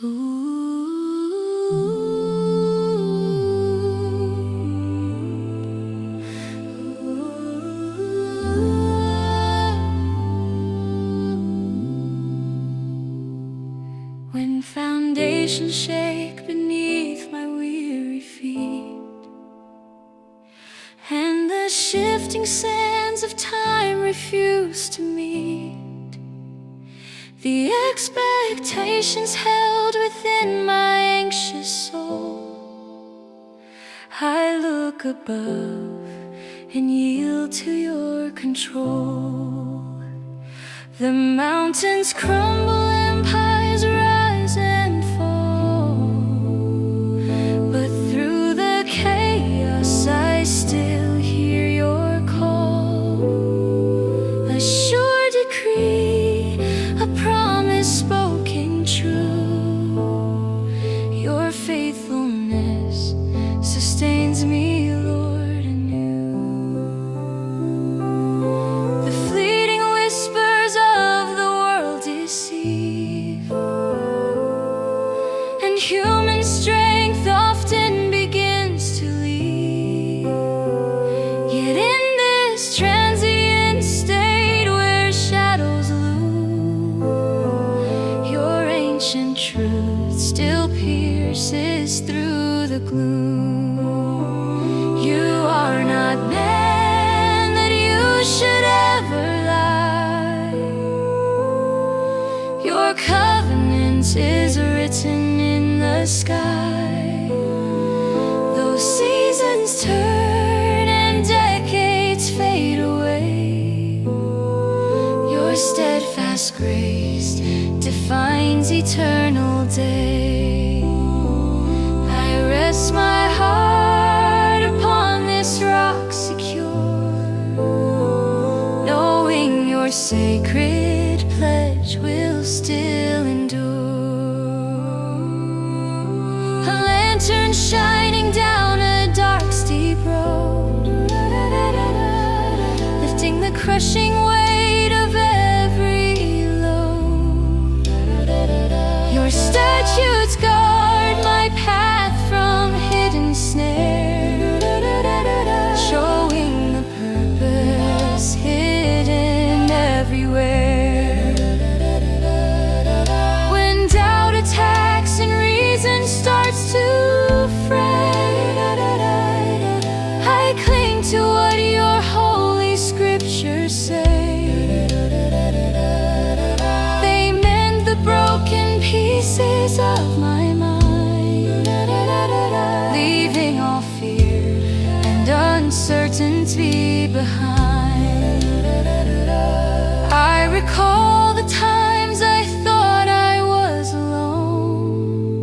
When foundations shake beneath my weary feet, and the shifting sands of time refuse to meet the expectations held within my anxious soul, I look above and yield to your control. The mountains crumble, empires rise and fall, but through the chaos I still hear your call. A sure decree, a promise spoken true. Your faithfulness sustains me, Lord, anew. The fleeting whispers of the world deceive, and human strength often begins to leave. Yet in this transient state where shadows loom, your ancient truth still pierces through the gloom. You are not man that you should ever lie. Your covenant is written in the sky. Though seasons turn and decades fade away, your steadfast grace defines eternal day. I rest my heart upon this rock secure, knowing your sacred pledge will still endure. A lantern shining down a dark, steep road, lifting the crushing weight of every load. Your statutes guard my path from hidden snare, showing the purpose hidden everywhere. When doubt attacks and reason starts to fret, I cling to what your holy scriptures say. They mend the broken pieces of my mind, leaving all fear and uncertainty behind. I recall the times I thought I was alone,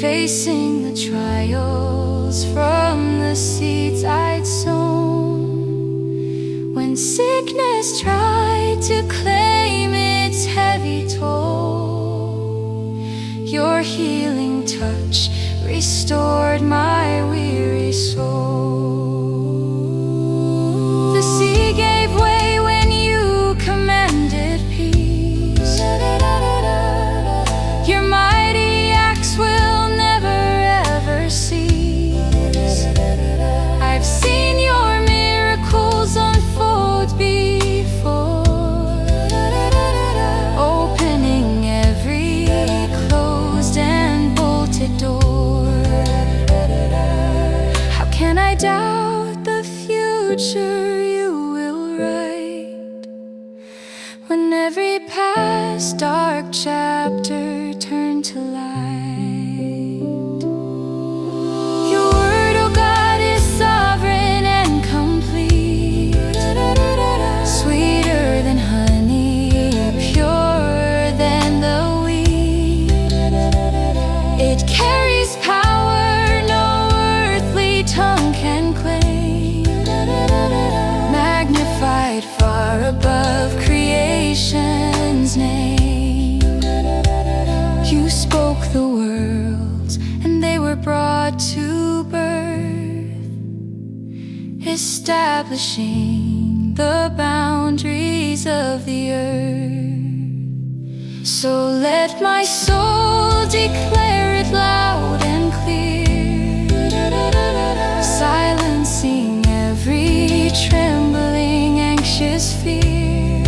facing the trials from the seeds I'd sown. When sickness tried to claim its heavy toll, your healing touch restored my weary soul. The sea gave way when you commanded peace. Your mighty acts will never ever cease. I've seen your miracles unfold before, opening every closed and bolted door. How can I doubt the future you will write, when every past dark chapter turned to light? Your word, oh God, is sovereign and complete, sweeter than honey, purer than the wheat. It carries power no earthly tongue can claim, magnified far above creation's name. You spoke the worlds and they were brought to birth, establishing the boundaries of the earth. So let my soul will declare it loud and clear, silencing every trembling, anxious fear.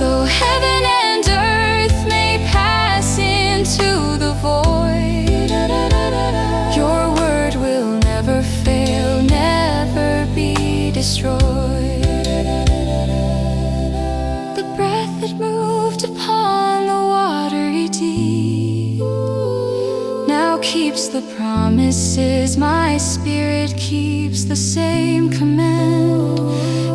Though heaven and earth may pass into the void, your word will never fail, never be destroyed. The breath that moved upon the watery deep now keeps the promises my spirit keeps. The same command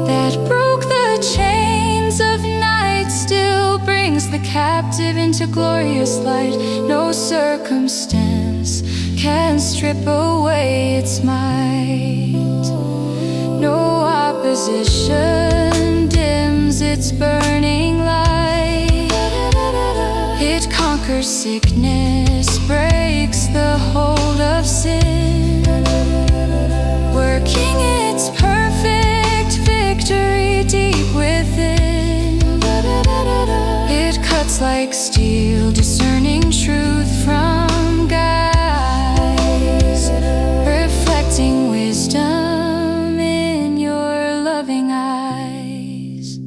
that broke the chains of night still brings the captive into glorious light. No circumstance can strip away its might. No opposition dims its burning light. It conquers sickness, breaks the hold of sin, working its perfect victory deep within. It cuts like steel, discerning truth from guise, reflecting wisdom in your loving eyes.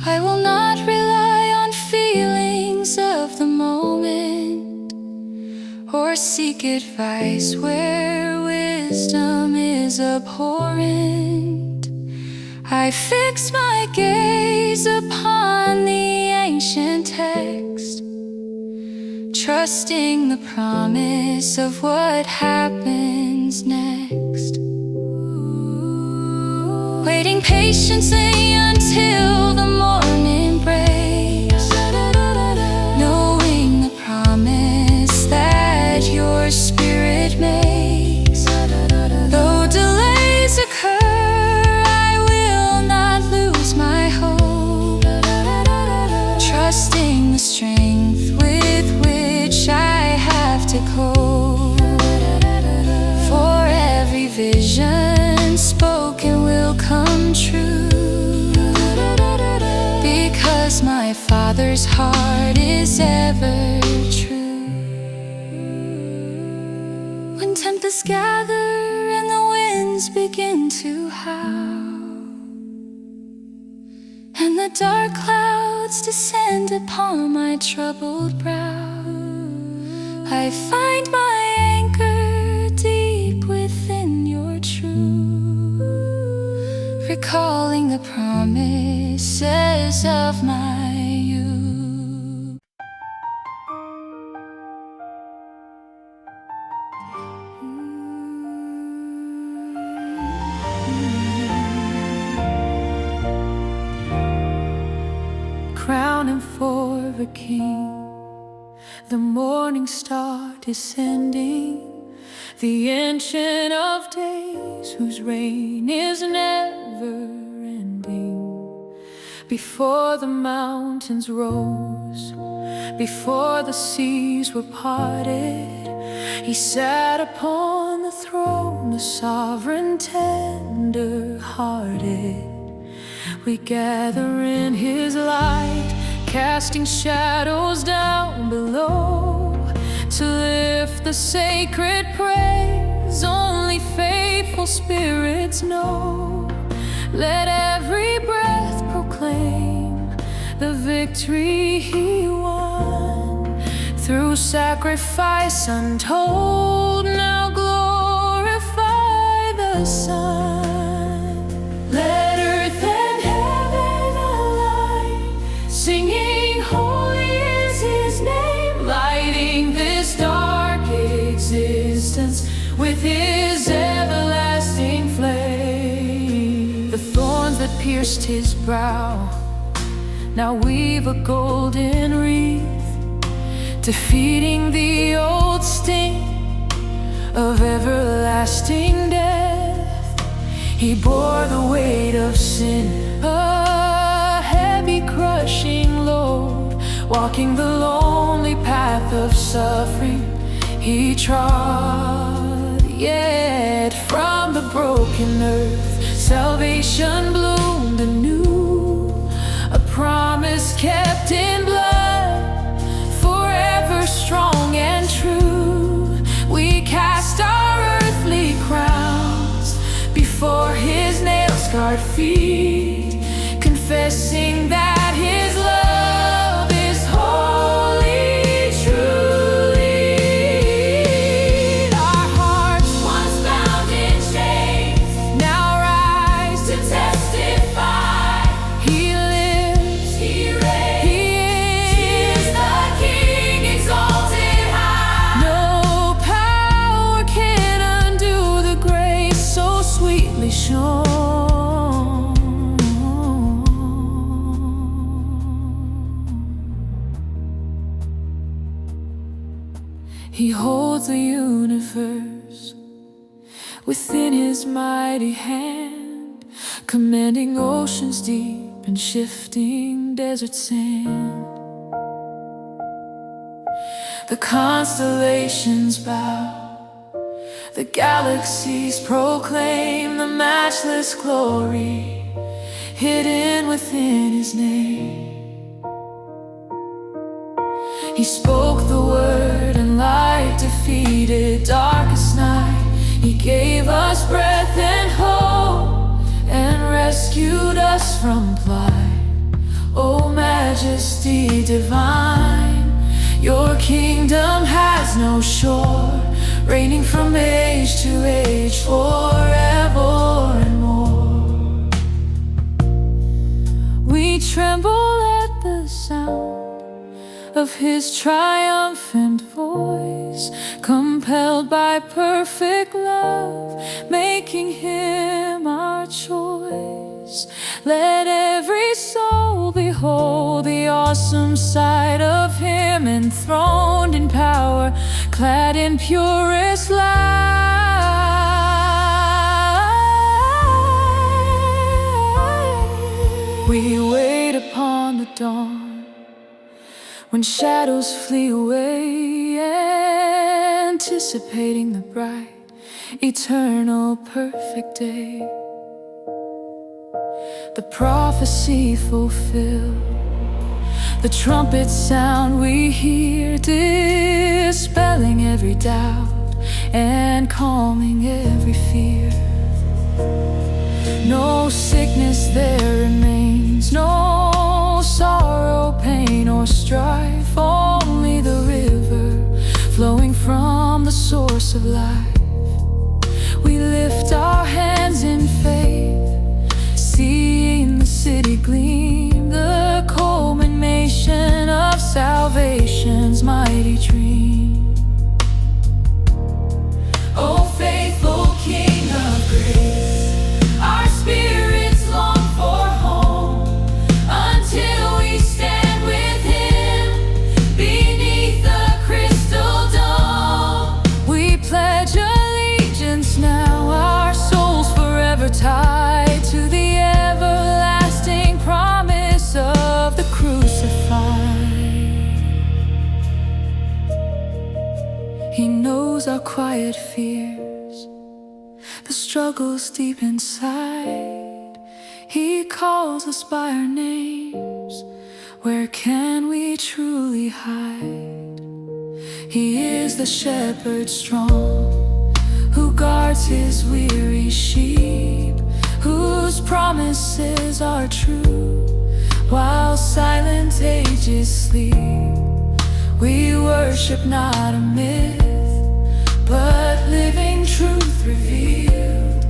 I will not rely on feelings of the moment, or seek advice where wisdom is abhorrent. I fix my gaze upon the ancient text, trusting the promise of what happens next. Waiting patiently until the morning breaks, knowing the promise that your spirit makes. Though delays occur, I will not lose my hope, trusting the strength with which I have to cope. For every vision spoken will come true, because my Father's heart is ever true. When tempests gather and the winds begin to howl, and the dark clouds descend upon my troubled brow, I find my anchor deep within your truth, recalling the promises of my youth. Crowning for the King, the morning star descending, the Ancient of Days, whose reign is never ending. Before the mountains rose, before the seas were parted, he sat upon the throne, the sovereign, tender-hearted. We gather in his light, casting shadows down below, to lift the sacred praise only faithful spirits know. Let every breath proclaim the victory he won, through sacrifice untold. Now glorify the Son. Let earth and heaven align, singing holy is his name, lighting this dark existence with his everlasting flame. The thorns that pierced his brow now weave a golden wreath, defeating the old sting of everlasting death. He bore the weight of sin, a heavy crushing load, walking the lonely path of suffering he trod. Yet from the broken earth salvation bloomed anew, a promise kept in blood He holds the universe within his mighty hand, commanding oceans deep and shifting desert sand. The constellations bow, the galaxies proclaim the matchless glory hidden within his name. He spoke the word and light defeated darkest night. He gave us breath and hope and rescued us from plight. O majesty divine, your kingdom has no shore, reigning from age to age, forever and more. We tremble at the sound of his triumphant voice, compelled by perfect love, making him our choice. Let every soul behold the awesome sight of him, enthroned in power, clad in purest light. We wait upon the dawn, when shadows flee away, anticipating the bright, eternal, perfect day. The prophecy fulfilled, the trumpet sound we hear, dispelling every doubt and calming every fear. No sickness there remains, no sorrow, pain, or strife, only the river flowing from the source of life. We lift our hands in faith, seeing the city gleam, the culmination of salvation's mighty dream. O faithful King of grace, our spirits long for home, until we stand with him beneath the crystal dome. We pledge allegiance now, our souls forever tied to the everlasting promise of the crucified. He knows our quiet fears, the struggles deep inside. He calls us by our names, where can we truly hide? He is the shepherd strong, who guards his weary sheep, whose promises are true, while silent ages sleep. We worship not a myth, but living truth revealed,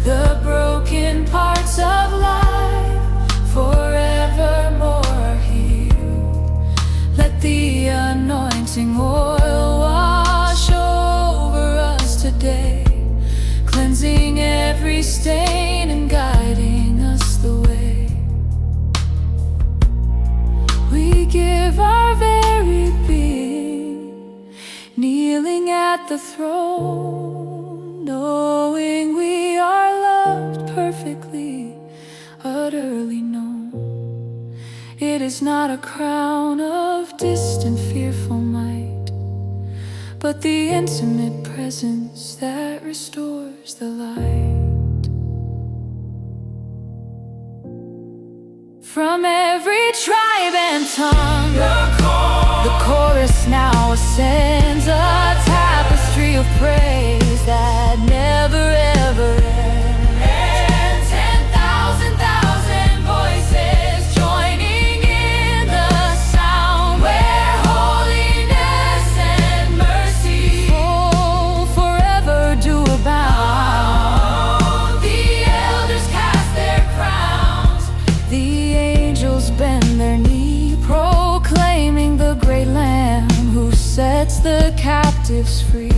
the broken parts of life forevermore are healed. Let the anointing oil wash over us today, cleansing every stain and guiding us the way. We give our very being, kneeling at the throne, knowing we are loved perfectly, utterly known. It is not a crown of distant fearful might, but the intimate presence that restores the light. From every tribe and tongue, the chorus now ascends, a tapestry of praise that never ever ends. 10,000 voices joining in the sound, where holiness and mercy forever do abound. The elders cast their crowns, the angels bend their knee, proclaiming the great Lamb who sets the captives free.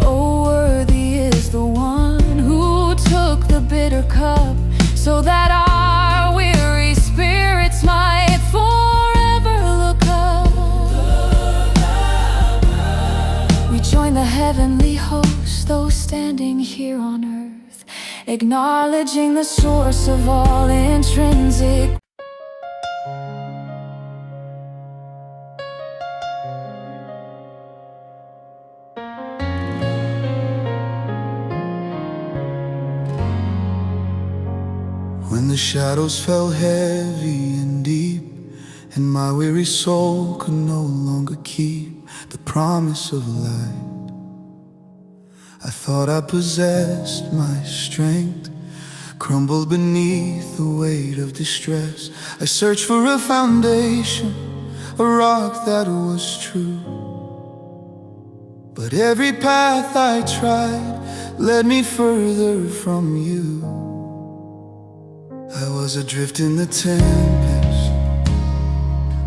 Oh, worthy is the one who took the bitter cup, so that our weary spirits might forever here on earth, acknowledging the source of all intrinsic. When the shadows fell heavy and deep, and my weary soul could no longer keep the promise of light, I thought I possessed my strength, crumbled beneath the weight of distress. I searched for a foundation, a rock that was true, but every path I tried led me further from you. I was adrift in the tempest,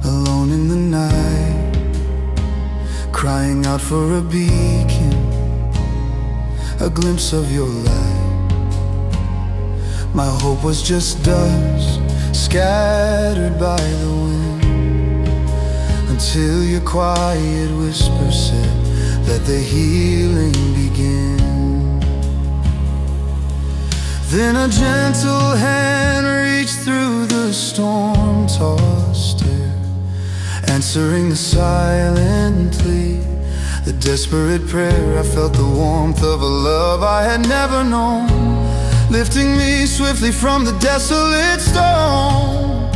alone in the night, crying out for a beacon, a glimpse of your light. My hope was just dust scattered by the wind, until your quiet whisper said, let the healing begin. Then a gentle hand reached through the storm-tossed air, answering the silent plea, the desperate prayer. I felt the warmth of a love I had never known, lifting me swiftly from the desolate stone.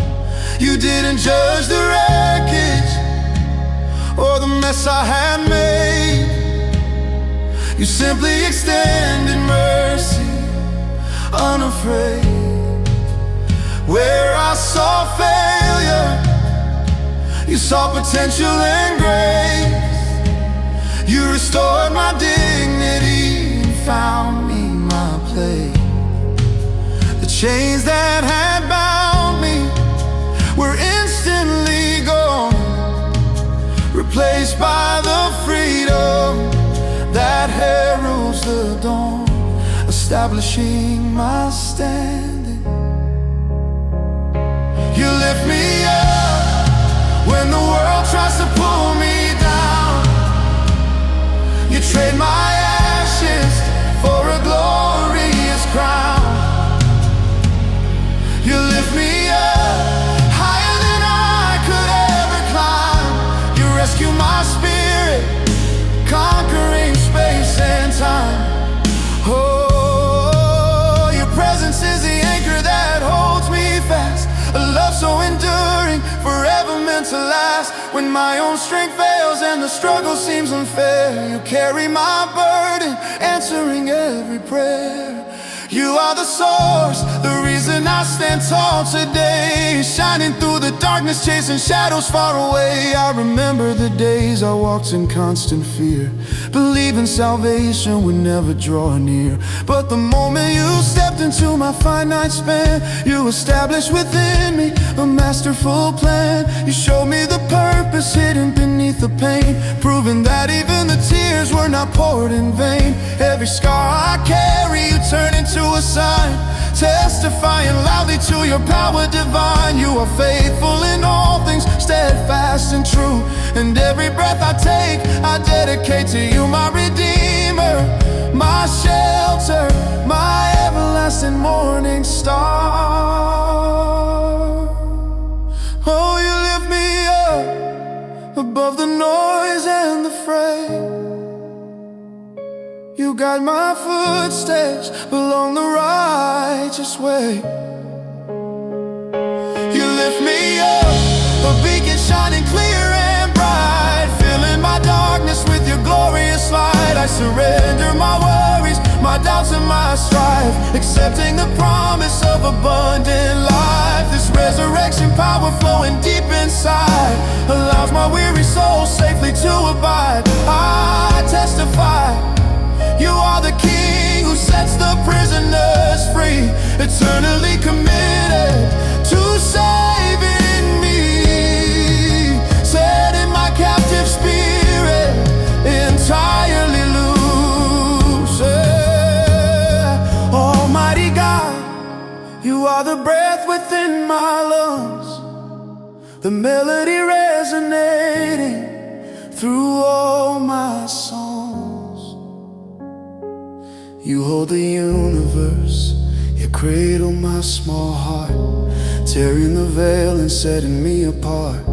You didn't judge the wreckage or the mess I had made. You simply extended mercy, unafraid. Where I saw failure, you saw potential and grace. You restored my dignity and found me my place. The chains that had bound me were instantly gone, replaced by the freedom that heralds the dawn, establishing my standing. You lift me up when the world tries to pull me down. You trade my ashes for a glorious crown. You lift me up higher than I could ever climb. You rescue my spirit, conquering space and time. Oh, your presence is the anchor that holds me fast, a love so enduring, forever meant to last. When my own strength fails and the struggle seems unfair, you carry my burden, answering every prayer. You are the source, the reason I stand tall today, shining through the darkness, chasing shadows far away. I remember the days I walked in constant fear, believing salvation would never draw near. But the moment you stepped into my finite span, you established within me a masterful plan. You showed me the purpose hidden beneath the pain, proving that even the tears were not poured in vain. Every scar I carry, you turn into a sign, testifying loudly to your power divine. You are faithful in all things, steadfast and true, and every breath I take, I dedicate to you, my Redeemer, my shelter, my everlasting morning star. Oh, you lift me up above the noise and the fray. You guide my footsteps along the righteous way. You lift me up, a beacon shining clear and bright, filling my darkness with your glorious light. I surrender my worries, my doubts and my strife, accepting the promise of abundant life. This resurrection power flowing deep inside allows my weary soul safely to abide. I testify, you are the King who sets the prisoners free, eternally committed to saving me, setting my captive spirit entirely loose. Almighty God, you are the breath within my lungs, the melody resonating through all my songs. You hold the universe, you cradle my small heart, tearing the veil and setting me apart.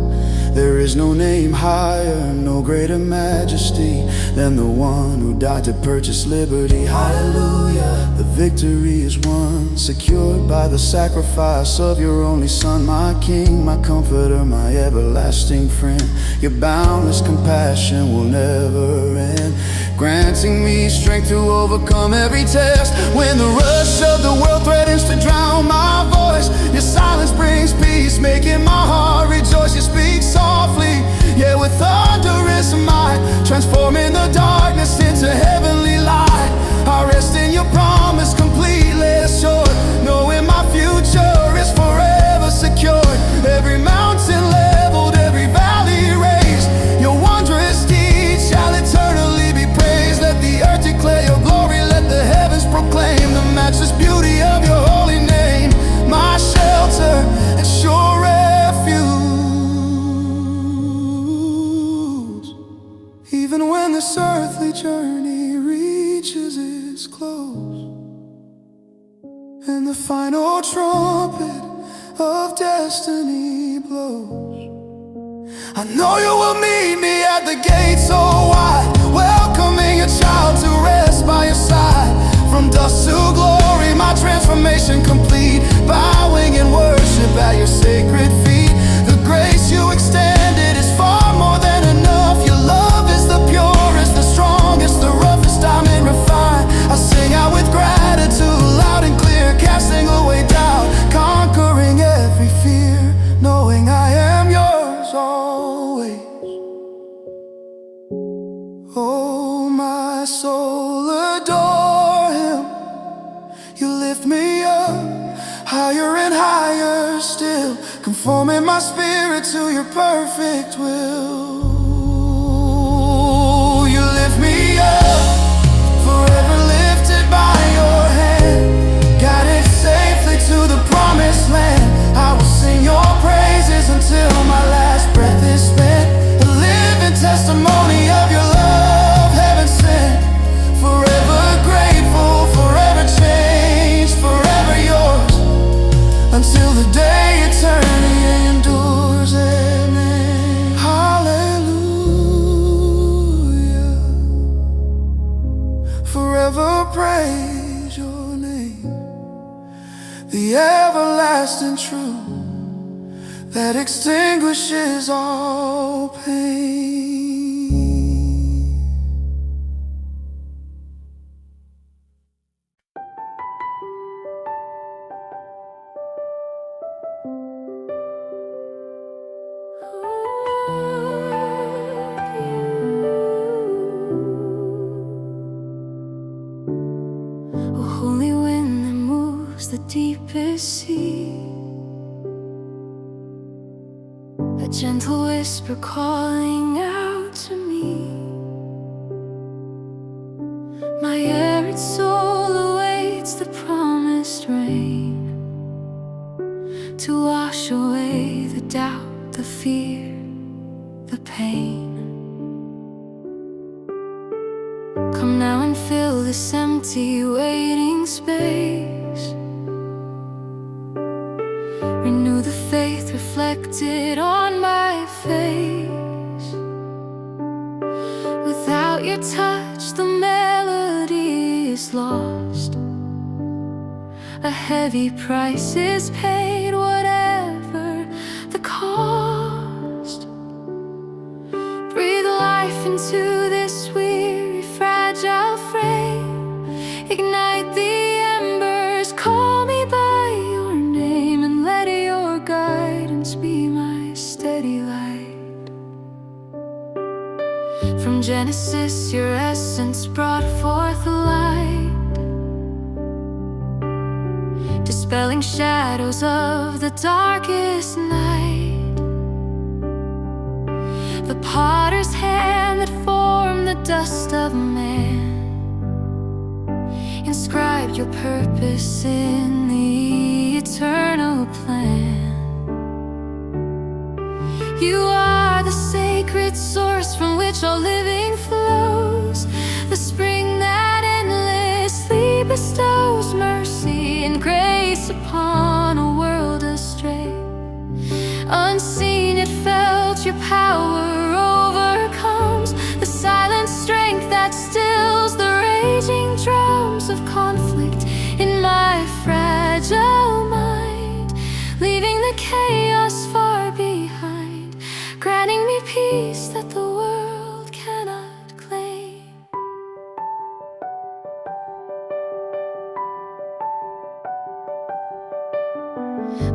There is no name higher, no greater majesty than the one who died to purchase liberty. Hallelujah, the victory is won, secured by the sacrifice of your only Son. My King, my comforter, my everlasting friend. Your boundless compassion will never end, granting me strength to overcome every test. When the rush of the world threatens to drown my voice, your silence brings peace, making my heart rejoice. You speak softly, yeah, with thunderous might, transforming the darkness into heavenly light. I rest in your promise, completely assured, knowing my future is forever secured. Every mountain leveled, every valley raised, your wondrous deeds shall eternally be praised. Let the earth declare your glory, let the heavens proclaim the matchless beauty of your holy name. My shelter and sure refuge, even when this earthly journey reaches its close, and the final trumpet of destiny blows, I know you will meet me at the gate so wide, welcoming a child to rest by your side. From dust to glory, my transformation complete, bowing in worship at your sacred feet. The grace you extended is far more than enough. Your love is the purest, the strongest, the roughest diamond refined. I sing out with gratitude, loud and clear, casting away doubt, conquering every fear, knowing I am yours always. Oh, my soul adore him. You lift me up higher and higher still, conforming my spirit to your perfect will. You lift me up, forever lifted by your hand, guided safely to the promised land. I will sing your praises until my last breath is spent, a living testimony of your love, heaven sent. Forever grateful, forever changed, forever yours, until the day eternity endures. Amen. Hallelujah. Forever praise your name, the everlasting truth that extinguishes all pain. Holy wind that moves the deepest sea, a gentle whisper calling out to me. My arid soul awaits the promised rain to wash away the doubt, the fear, the pain. Come now and fill this empty waiting space. Renew the faith reflected on my face. Without your touch, the melody is lost. A heavy price is paid, whatever the cost. Breathe life into this weary, fragile frame. Ignite the embers, call me by your name, and let your guidance be my steady light. From Genesis, your essence brought forth light, dispelling shadows of the darkest night. The potter's hand that formed the dust of man inscribed your purpose in the eternal plan. You are the sacred source from which all living flows, the spring that endlessly bestows mercy and grace upon a world astray. Unseen, it felt your power overcomes the silent strength that stills the raging drums of conflict in my fragile mind, leaving the chaos far behind, granting me peace that the world cannot claim.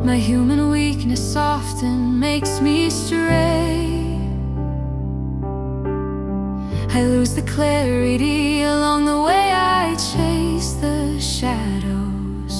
My human weakness often makes me stray. I lose the clarity along the way. I chase the shadows,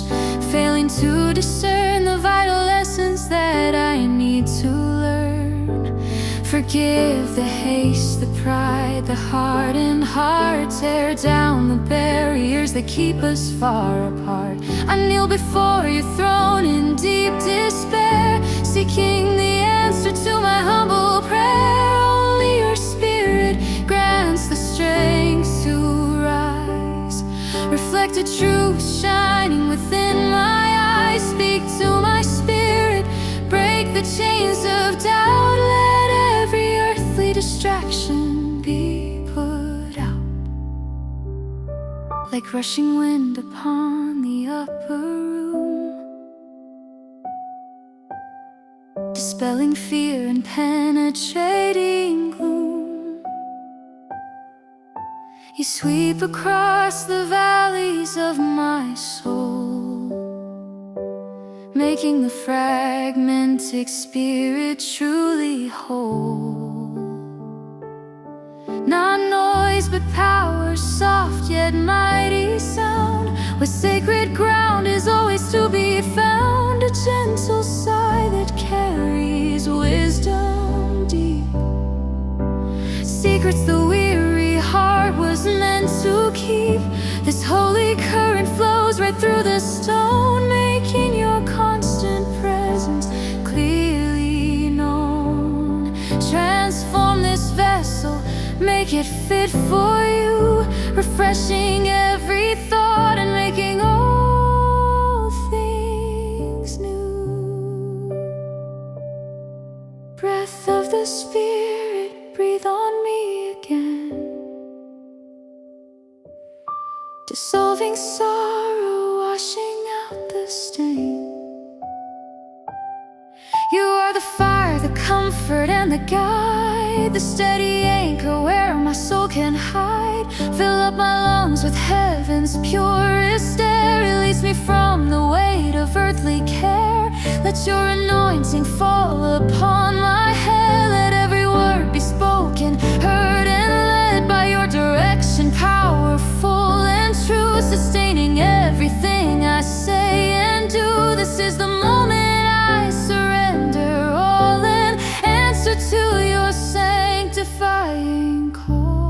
failing to discern the vital lessons that I need to learn. Forgive the haste, the pride, the hardened heart. Tear down the barriers that keep us far apart. I kneel before your throne in deep despair, seeking the answer to my humble prayer. Only your spirit grants the strength to rise. Reflect a truth shining within my eyes. Speak to my spirit, break the chains of doubt. Let every earthly distraction be put out, like rushing wind upon the upper room, dispelling fear and penetrating gloom. You sweep across the valleys of my soul, making the fragmented spirit truly whole. Not noise but power, soft yet mighty sound, where sacred ground is always to be found. A gentle sigh that carries wisdom deep, secrets the weary heart was meant to keep. This holy current flows right through the stone, making your constant presence clearly known. Transform this vessel, make it fit for you, refreshing every thought and making all things new. Breath of the Spirit, breathe on me again, dissolving sorrow, washing out the stain. You are the fire, the comfort, and the guide, the steady anchor where my soul can hide. Fill up my lungs with heaven's purest air, release me from the weight of earthly care. Let your anointing fall upon my head. Let every word be spoken, heard, and led by your direction, powerful and true, sustaining everything I say and do. This is the moment I surrender all and answer to your sanctifying call.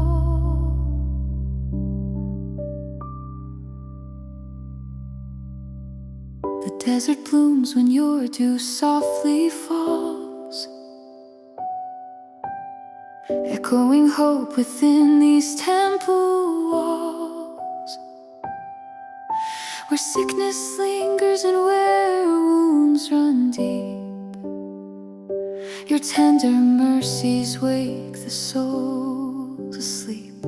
The desert blooms when your dew softly falls, echoing hope within these temple walls, where sickness lingers and where wounds run deep. Your tender mercies wake the soul asleep.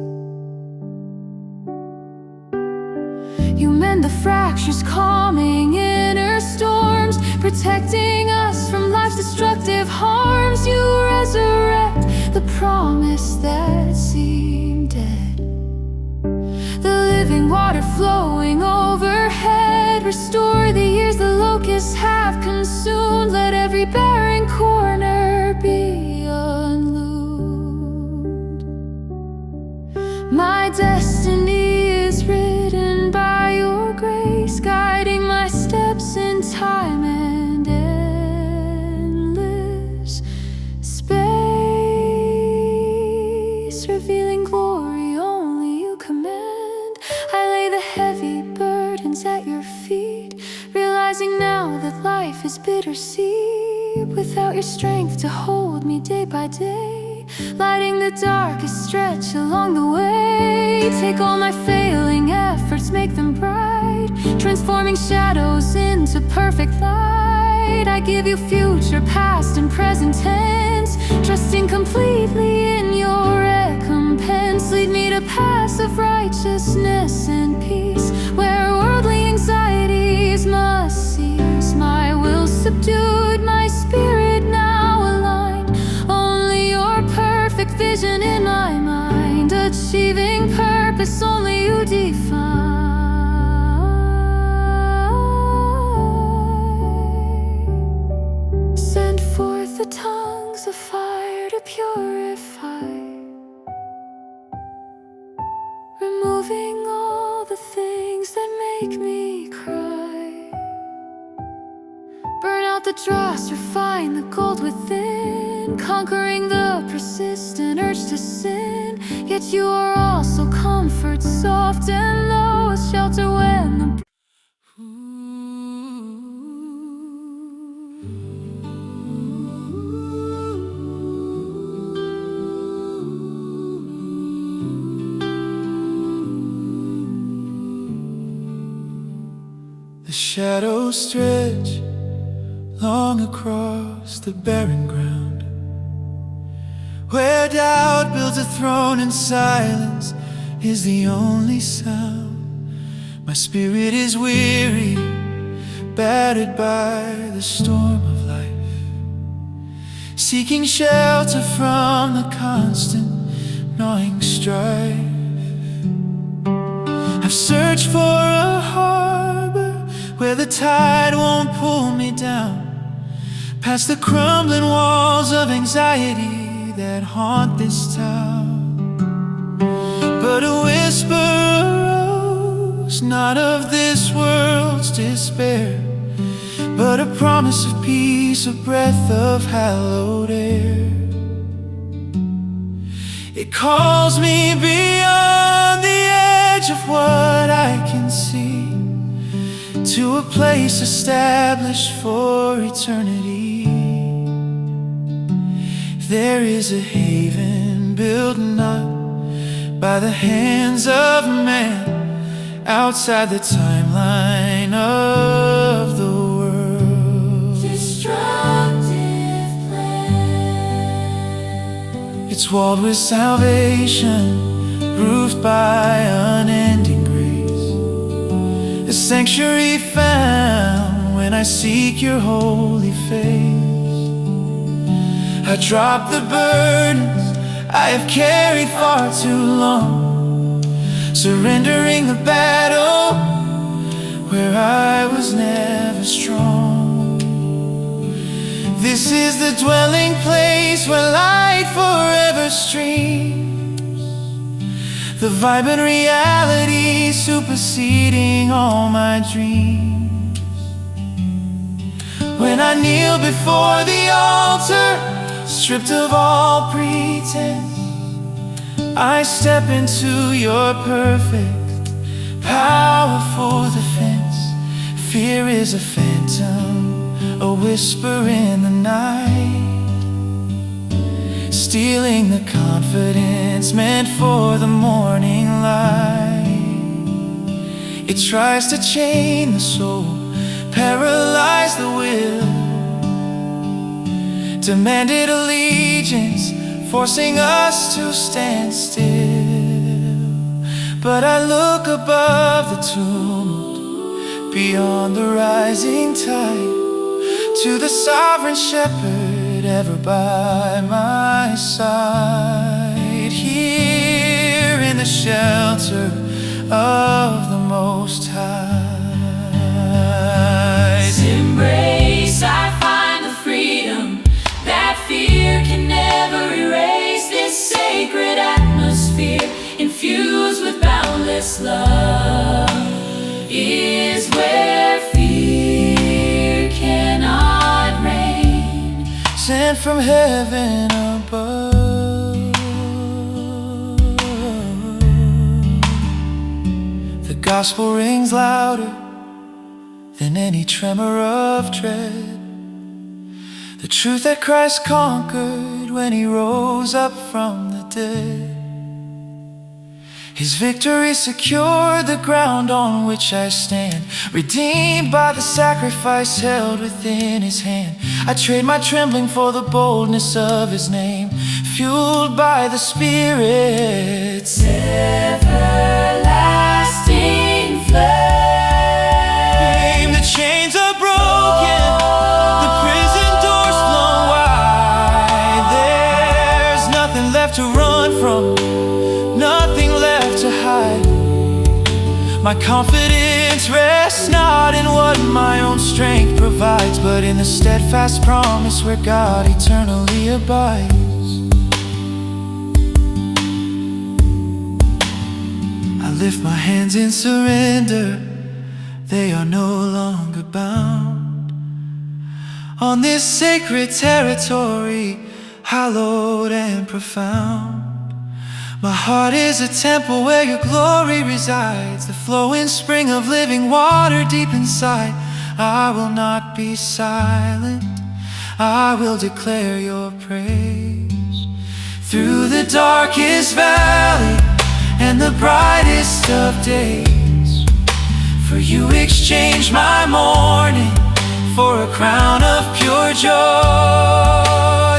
You mend the fractures, calming inner storms, protecting us from life's destructive harms. You resurrect the promise that seemed dead, the living water flowing overhead. Restore the years the locusts have consumed. Let every barren corner be unloomed. My destiny is written by your grace, guiding my steps in time and endless space, revealing glory only you command. I lay the heavy burdens at your feet, realizing now that life is bittersweet without your strength to hold me day by day. lighting the darkest stretch along the way. Take all my failing efforts, make them bright, transforming shadows into perfect light. I give you future, past, and present tense, trusting completely in your recompense. Lead me to paths of righteousness and peace, where worldly anxieties must cease. My will subdued, my spirit now aligned, only your perfect vision in my mind, achieving purpose only you define. Send forth the tongues of fire to purify, removing all the things that make me cry. Burn out the dross, refine the gold within, conquering the persistent urge to sin. Yet you are also comfort, soft and low, a shelter when the The shadows stretch long across the barren ground, where doubt builds a throne and silence is the only sound. My spirit is weary, battered by the storm of life, seeking shelter from the constant gnawing strife. I've searched for a harbor where the tide won't pull me down, past the crumbling walls of anxiety that haunt this town. But a whisper arose, not of this world's despair, but a promise of peace, a breath of hallowed air. It calls me beyond the edge of what I can see, to a place established for eternity. There is a haven built not by the hands of man, outside the timeline of the world. destructive plan. It's walled with salvation, roofed by unending grace, a sanctuary found when I seek your holy face. I drop the burdens I have carried far too long, surrendering the battle where I was never strong. This is the dwelling place where light forever streams, the vibrant reality superseding all my dreams. When I kneel before the altar, stripped of all pretense, I step into your perfect, powerful defense. Fear is a phantom, a whisper in the night, stealing the confidence meant for the morning light. It tries to chain the soul, paralyze the will, demanded allegiance, forcing us to stand still. But I look above the tumult, beyond the rising tide, to the sovereign shepherd ever by my side. Here in the shelter of the Most High, Embrace, I find the freedom that fear can never erase. This sacred atmosphere, infused with boundless love, is where fear cannot reign. sent from heaven above. The gospel rings louder than any tremor of dread, the truth that Christ conquered when he rose up from the dead. His victory secured the ground on which I stand, redeemed by the sacrifice held within his hand. I trade my trembling for the boldness of his name, fueled by the Spirit's everlasting flame. The chains are broken, the prison doors flown wide. There's nothing left to run from, nothing left to hide. My confidence rests not in what my own strength provides, but in the steadfast promise where God eternally abides. I lift my hands in surrender, they are no longer bound. On this sacred territory, hallowed and profound, my heart is a temple where your glory resides, the flowing spring of living water deep inside. I will not be silent, I will declare your praise. Through the darkest valley and the brightest of days, for you exchange my mourning for a crown of pure joy.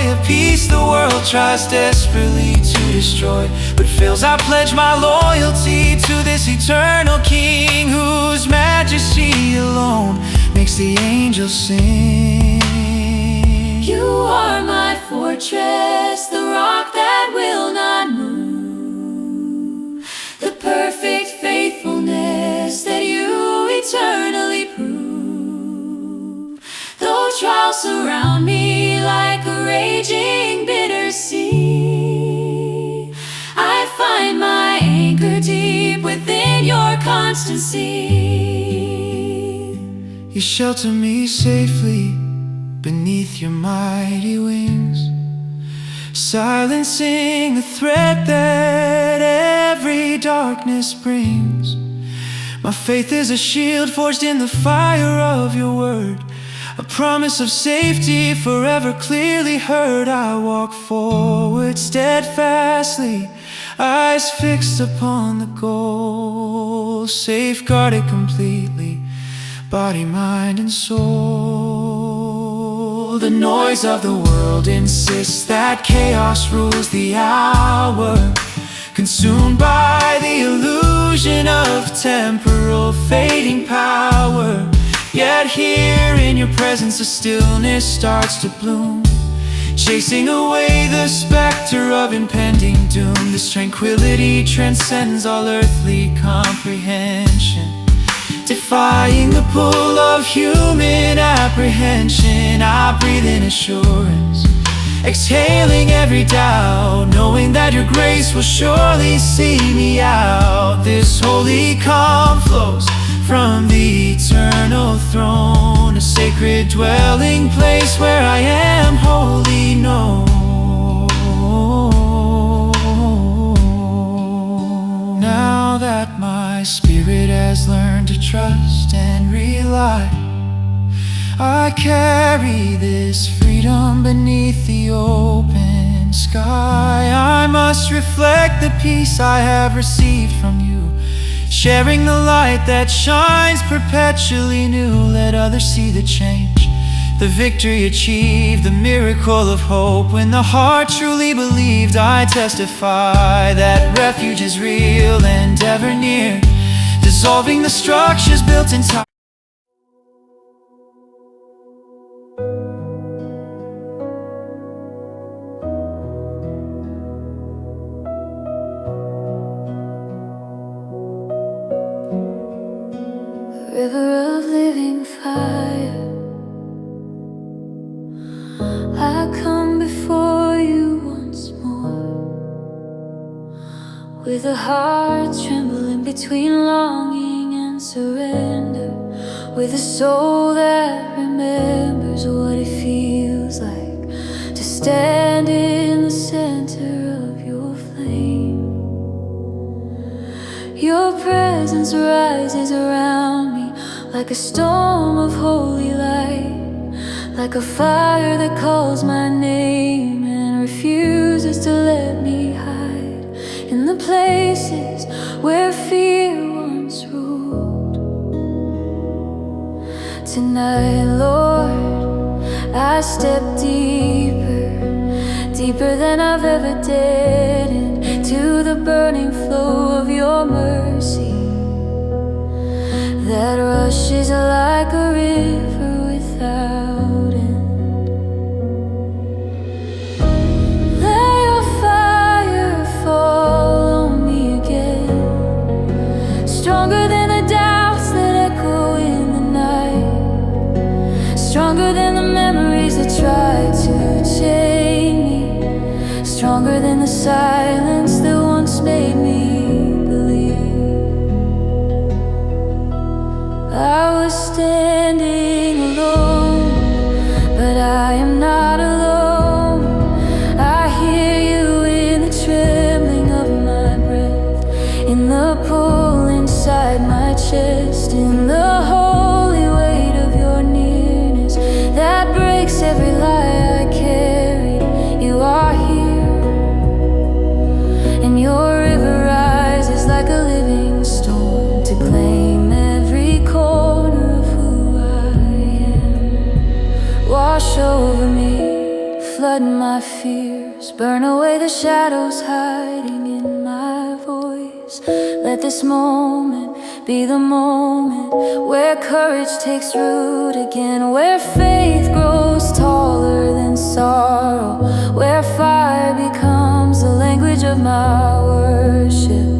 A peace the world tries desperately to destroy, but fails. I pledge my loyalty to this eternal King, whose majesty alone makes the angels sing. You are my fortress, the rock that will not move, the perfect faithfulness that you eternally prove. Though trials surround me like a raging bitter sea, I find my anchor deep within your constancy. You shelter me safely beneath your mighty wings, silencing the threat that every darkness brings. My faith is a shield forged in the fire of your word, a promise of safety forever clearly heard. I walk forward steadfastly, eyes fixed upon the goal, safeguarded completely, body, mind, and soul. The noise of the world insists that chaos rules the hour, consumed by the illusion of temporal fading power. Yet here in your presence a stillness starts to bloom, chasing away the specter of impending doom. This tranquility transcends all earthly comprehension, defying the pull of human apprehension. I breathe in assurance, exhaling every doubt, knowing that your grace will surely see me out. This holy calm flows from the eternal throne, a sacred dwelling place where I am wholly known. Now that my spirit has learned to trust and rely, I carry this freedom beneath the open sky. I must reflect the peace I have received from you, sharing the light that shines perpetually new. Let others see the change, the victory achieved, the miracle of hope. When the heart truly believed, I testify that refuge is real and ever near, dissolving the structures built in time. River of living fire, I come before you once more, with a heart trembling between longing and surrender, with a soul that remembers what it feels like to stand in the center of your flame. Your presence rises around me like a storm of holy light, like a fire that calls my name and refuses step deeper, deeper than I've ever dared, into the burning flow of your mercy that rushes like a river without end. Let your fire fall on me again, stronger than the doubts that echo in the night, stronger than the memories that try to chain me, stronger than the silence that once made me believe. I was standing alone, but I am not alone. I hear you in the trembling of my breath, in the pull inside my chest, in the holy weight of your nearness that breaks every lie I carried. You are here, and your river rises like a living storm to claim every corner of who I am. Wash over me, flood my fears, burn away the shadows hiding in my voice. Let this moment be the moment where courage takes root again, where faith grows taller than sorrow, where fire becomes the language of my worship.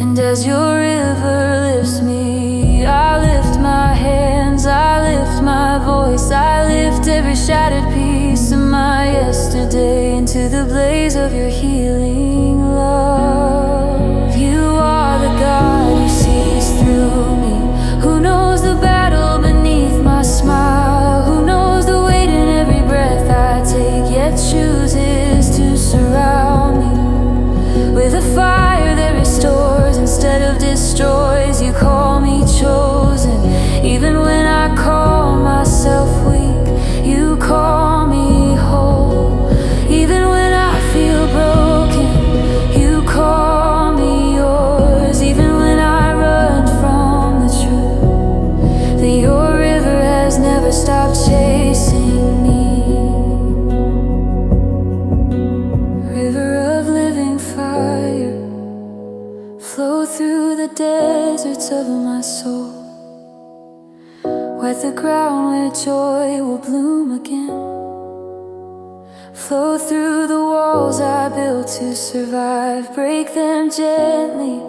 And as your river lifts me, I lift my hands, I lift my voice, I lift every shattered piece of my yesterday into the blaze of your healing love. You are the God who sees through me, who knows the battle beneath my smile, who knows the weight in every breath I take, yet chooses to surround me with a fire that restores instead of destroys. You call me chosen, even when I call myself weak. You call me whole, even when I feel broken. You call me yours, even when I run from the truth that your river has never stopped chasing me. River of living fire, flow through the deserts of my soul, wet the ground where joy will bloom again. Flow through the walls I built to survive, break them gently,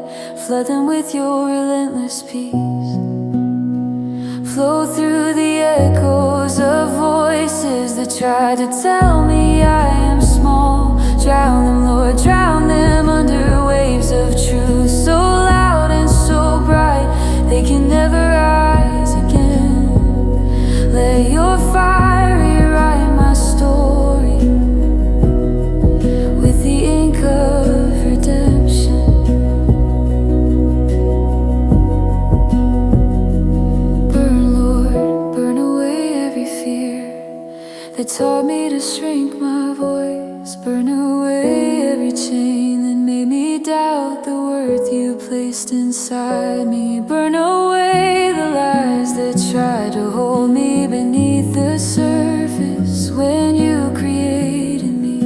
flood them with your relentless peace. Flow through the echoes of voices that try to tell me I am small. Drown them, Lord, drown them under waves of truth, so loud and so bright they can never rise again. Let your fire rewrite my story with the ink of redemption. Burn, Lord, burn away every fear that taught me to shrink my voice. Burn away every chain that made me doubt the worth you placed inside me. Burn away the lies that tried to hold me beneath the surface when you created me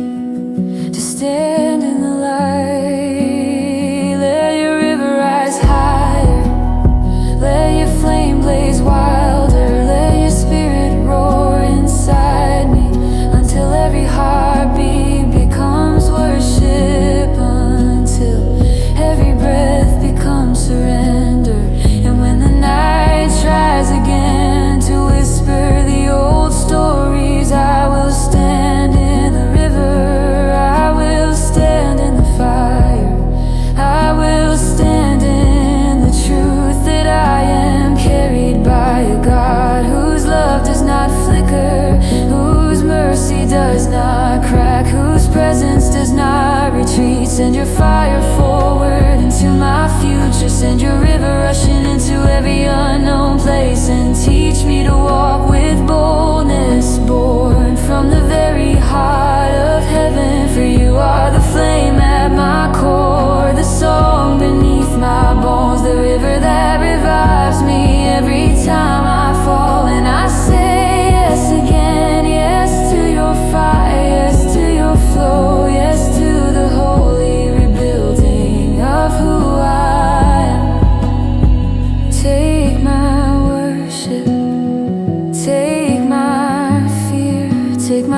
to stand in the light. Let your river rise higher, let your flame blaze wilder, let your spirit roar inside me until every heartbeat becomes worship, until every breath becomes surrender. And when the night tries again to whisper the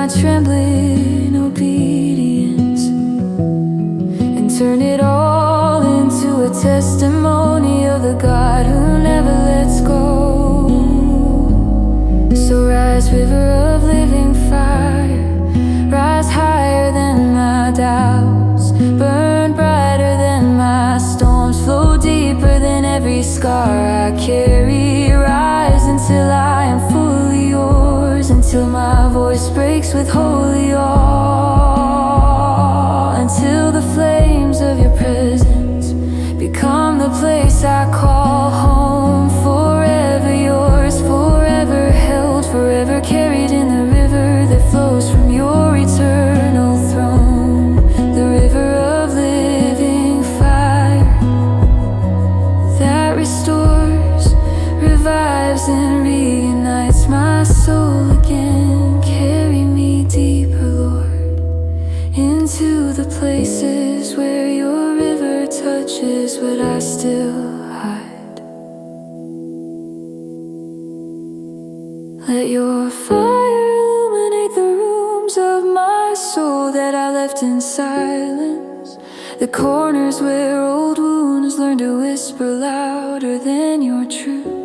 my trembling obedience and turn it all into a testimony of the God who never lets go. So rise, river of living fire, rise higher than my doubts, burn brighter than my storms, flow deeper than every scar I carry. Rise until I am fully yours, until my voice breaks with holy awe, until the flames of your presence become the place I call home. Forever yours, forever held, forever carried in the river that flows from your eternal throne. The river of living fire that restores, revives and reunites my soul again. Carry me deeper, Lord, into the places where your river touches what I still hide. Let your fire illuminate the rooms of my soul that I left in silence, the corners where old wounds learn to whisper louder than your truth.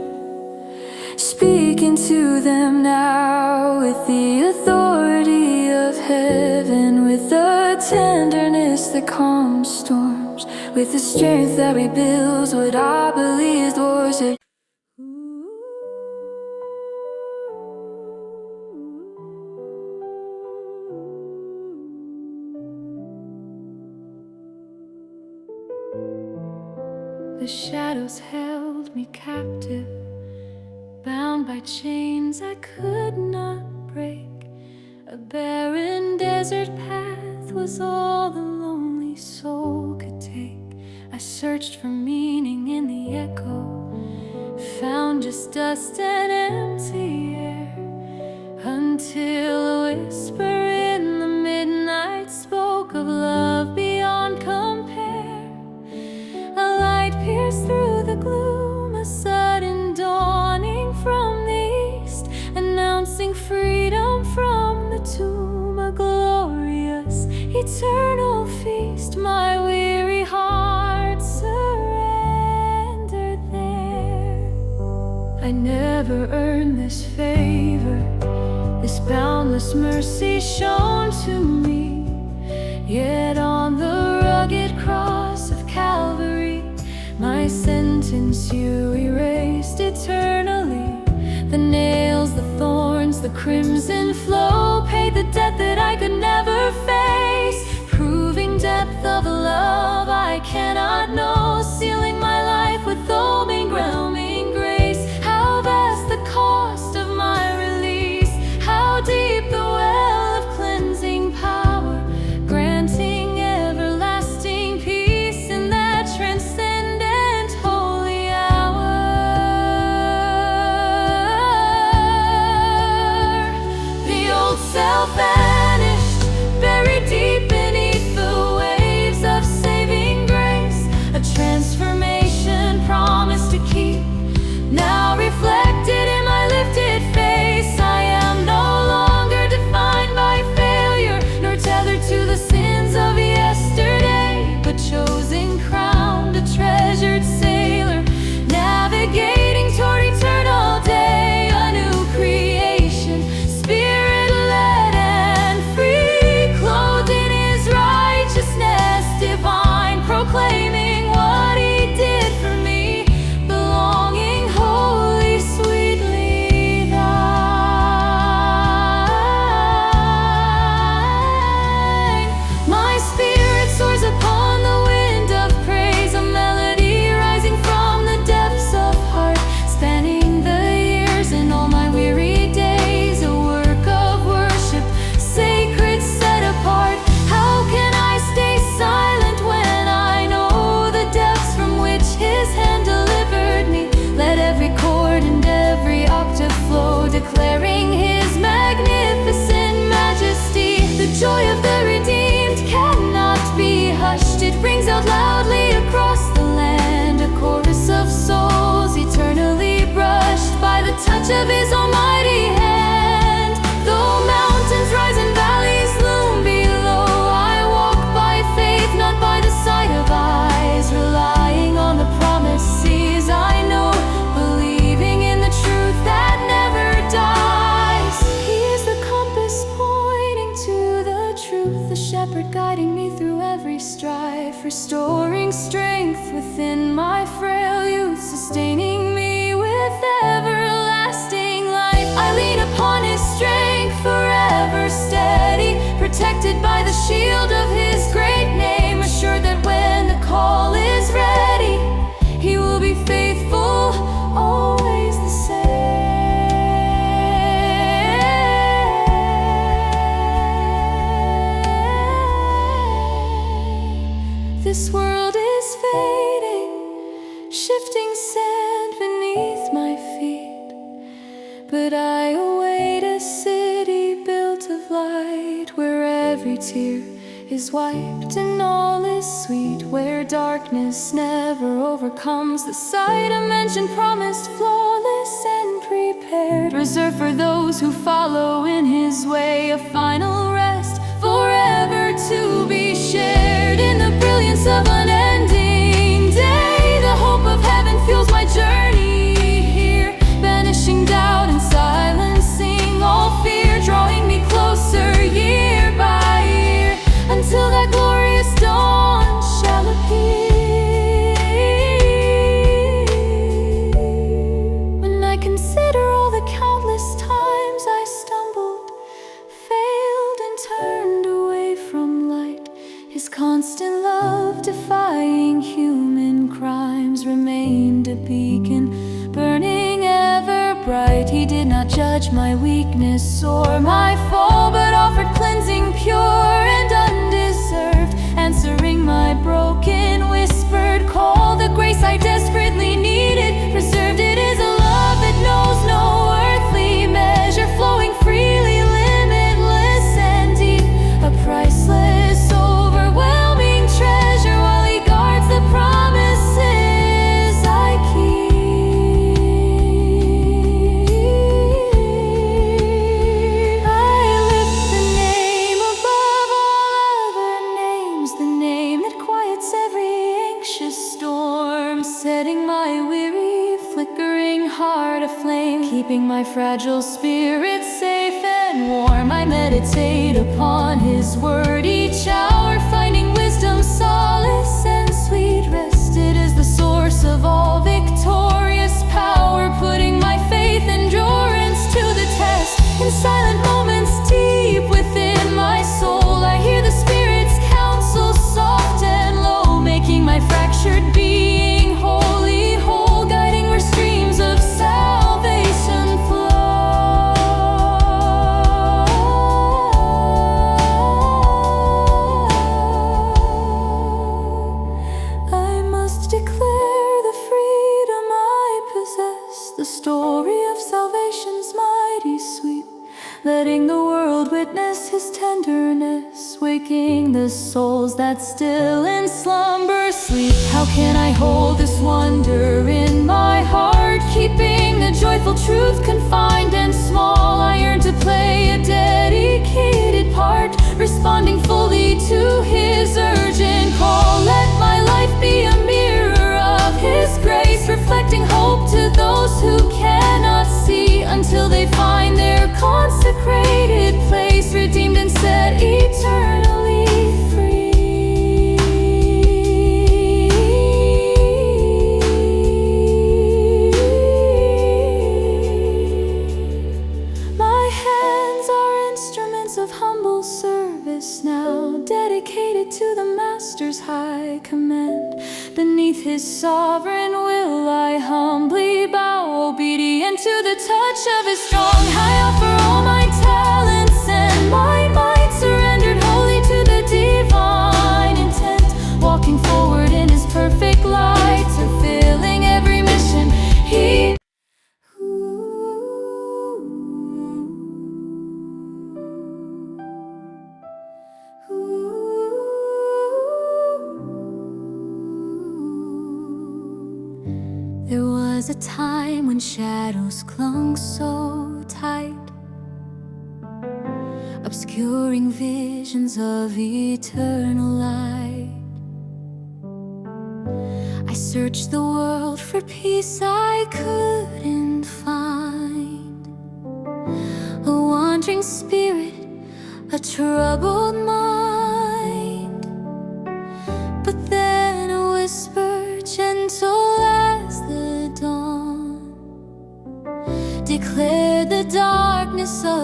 Speak into them now with the authority of heaven, with the tenderness that calms storms, with the strength that rebuilds what I believed was a The shadows held me captive, bound by chains I could not break. A barren desert path was all the lonely soul could take. I searched for meaning in the echo, found just dust and empty air, until a whisper in the midnight spoke of love beyond compare. A light pierced through the gloom, a sudden dawning from the east, announcing freedom from the tomb, a glorious, eternal feast. My weary heart surrendered there. I never earned this favor, this boundless mercy shown to me, yet on the rugged cross of Calvary, my sentence you erased eternally. The nails, the thorns, the crimson flow paid the debt that I could never face, proving depth of love I cannot know, sealing my life with overwhelming grace. How vast the cost of my release, how deep the well of cleansing power, granting everlasting peace in that transcendent holy hour. The old self vanished, buried deep beneath the waves of saving grace, a transformation promised to keep, now reflected in my lifted face. I am no longer defined by failure, nor tethered to the sins of yesterday, but chosen, crowned, a treasured sailor, navigating toward eternal day, a new creation, spirit-led and free, clothed in his righteousness divine, proclaiming what he did for me, belonging wholly, sweetly thine. My spirit soars upon the wind of praise, a melody rising from the depths of heart, spanning the years and all my weary days, a work of worship, sacred, set apart. How can I stay silent when I know the depths from which his hand delivered me? Let every chord and every octave flow, declaring his magnificent majesty. The joy of the redeemed cannot be hushed, it rings out loudly across the land, a chorus of souls eternally brushed by the touch of his almighty hand. Though mountains rise and guiding me through every strife, restoring strength within my frail youth, sustaining me with everlasting life. I lean upon His strength, forever steady, protected by the shield of His great name, assured that when the call is ready, He will be faithful, always the same. This world is fading, shifting sand beneath my feet, but I await a city built of light, where every tear is wiped and all is sweet, where darkness never overcomes the sight. A mansion promised, flawless and prepared, reserved for those who follow in His way, a final rest forever to be shared. In the brilliance of unending day, the hope of heaven fuels my journey here, banishing doubt and silencing all fear, drawing me closer year by year, until that glorious dawn shall appear. When I consider all the countless times I stumbled, failed and turned away from light, His constant love defying human crimes remained a beacon, burning ever bright. He did not judge my weakness or my fall, but offered cleansing pure and undeserved, answering my broken whispered call. The grace I desperately needed, preserved it, is a love that knows no earthly measure, flowing freely, limitless and deep, a priceless, overwhelming treasure, while He guards the promises I keep. I lift the name above all other names, the name that quiets every anxious storm, setting my weary, flickering heart aflame, keeping my fragile spirit safe and warm. I meditate upon His word each hour, finding wisdom, solace, and sweet rest. It is the source of all victorious power, putting my faith, endurance to the test. In silent moments deep within my soul, I hear the Spirit's counsel, soft and low, making my fractured being wholly whole, guiding where streams of salvation flow. I must declare the freedom I possess, the story of salvation's mighty sweep, letting the world witness His tenderness, waking the souls that still in slumber sleep. How can I hold this wonder in my heart, keeping the joyful truth confined and small? I yearn to play a dedicated part, responding fully to His urgent call. Let my life be a mirror of His grace, reflecting hope to those who cannot see, until they find their consecrated place, redeemed and set eternally free. My hands are instruments of humble service now, dedicated to the Master's high command. Beneath His sovereign will I humbly bow, obedient to the touch of His strong hand. I offer all my talents and my mind, surrendered wholly to the divine intent, walking forward in His perfect light, fulfilling every mission He. There was a time when shadows clung so tight, obscuring visions of eternal light. I searched the world for peace I couldn't find, a wandering spirit, a troubled mind.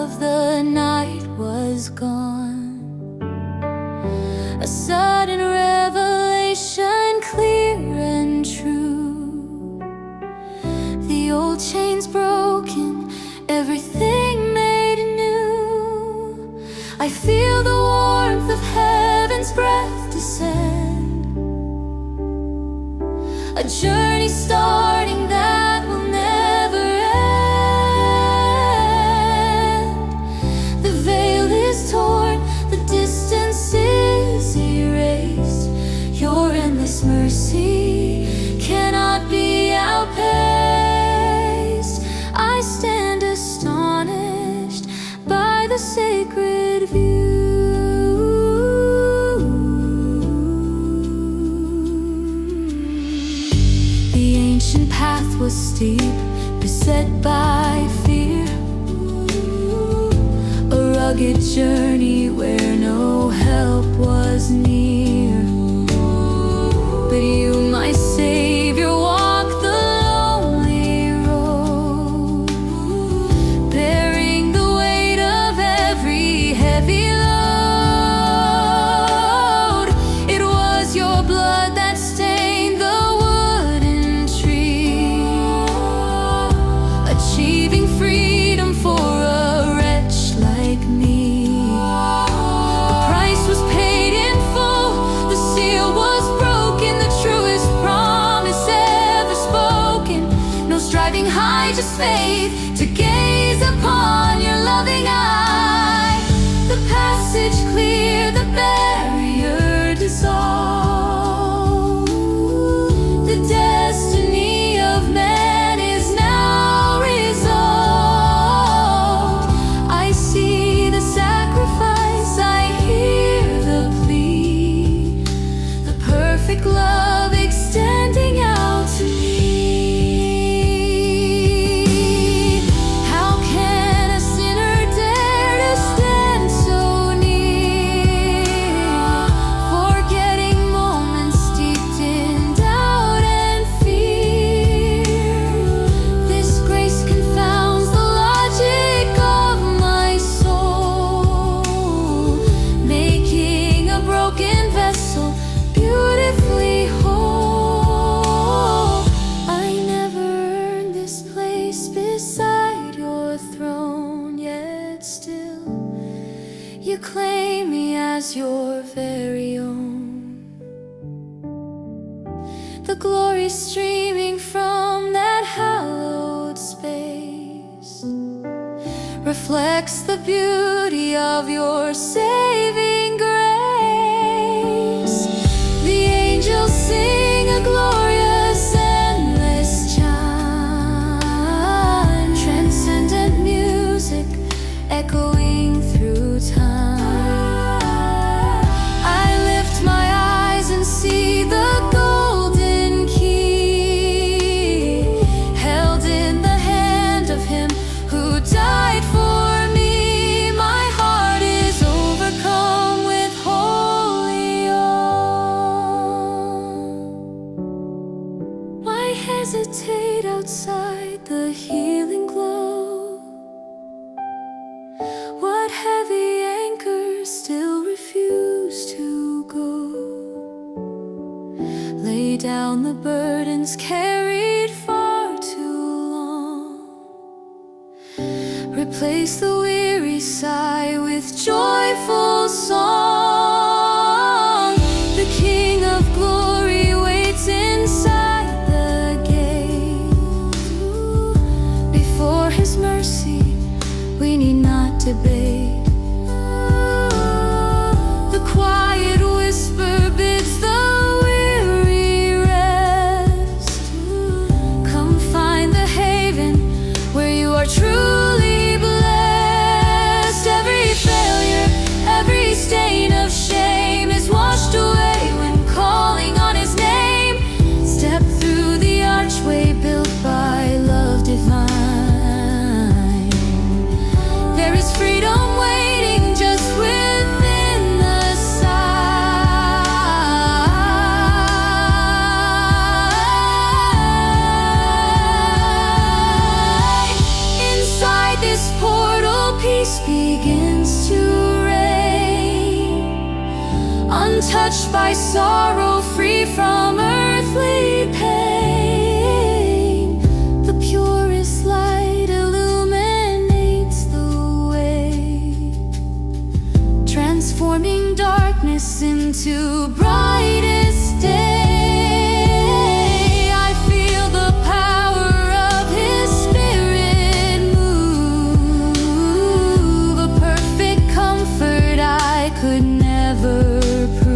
of the night was gone. A sudden revelation, clear and true. The old chains broken, everything made new. I feel the warmth of heaven's breath descend. A journey starting that will never end. The veil is torn, the distance is erased. Your endless mercy cannot be outpaced. I stand astonished by the sacred view. The ancient path was steep, beset by fear. A rugged journey where no help was near. But you, my Savior, walked the lonely road, bearing the weight of every heavy load. It was your blood that stained the wooden tree, achieving freedom for a wretch like me. The price was paid in full, the seal was broken, the truest promise ever spoken. No striving high, just faith to gaze upon your loving eye. The passage clear, the barrier dissolved. The destiny of man is now resolved. I see the sacrifice, I hear the plea, the perfect love extending out to me. How can a sinner dare to stand so near, forgetting moments steeped in doubt and fear? This grace confounds the logic of my soul, making a broken vessel beautifully whole. I never earned this place beside your throne, yet still you claim me as your very own. The glory streaming from that hallowed space reflects the beauty of your saving grace. The angels sing a glorious, endless chime, transcendent music echoing through time. I lift my eyes and see the golden key, held in the hand of him who died for me. My heart is overcome with holy awe. Why hesitate outside the healing glow? What heavy anchors still refuse to go? Lay down the burdens carried far too long. Replace the weary sigh with joyful song. The King of Glory waits inside the gate. Before his mercy, we need not debate. The quiet whisper bids the weary rest. Come find the haven where you are truly blessed. untouched by sorrow, free from earthly pain. The purest light illuminates the way, transforming darkness into brightest day. I feel the power of His Spirit move, a perfect comfort I could never prove,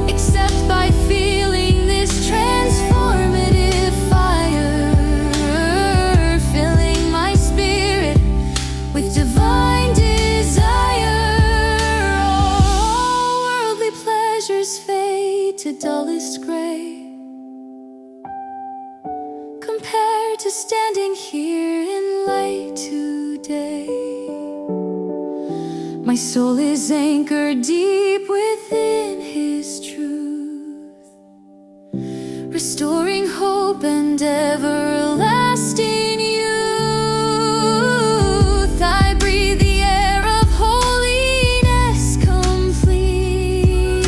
except by feeling this transformative fire, filling my spirit with divine desire. All worldly pleasures fade to dullest gray, compared to standing here in light today. My soul is anchored deep within His truth, restoring hope and everlasting youth. I breathe the air of holiness complete,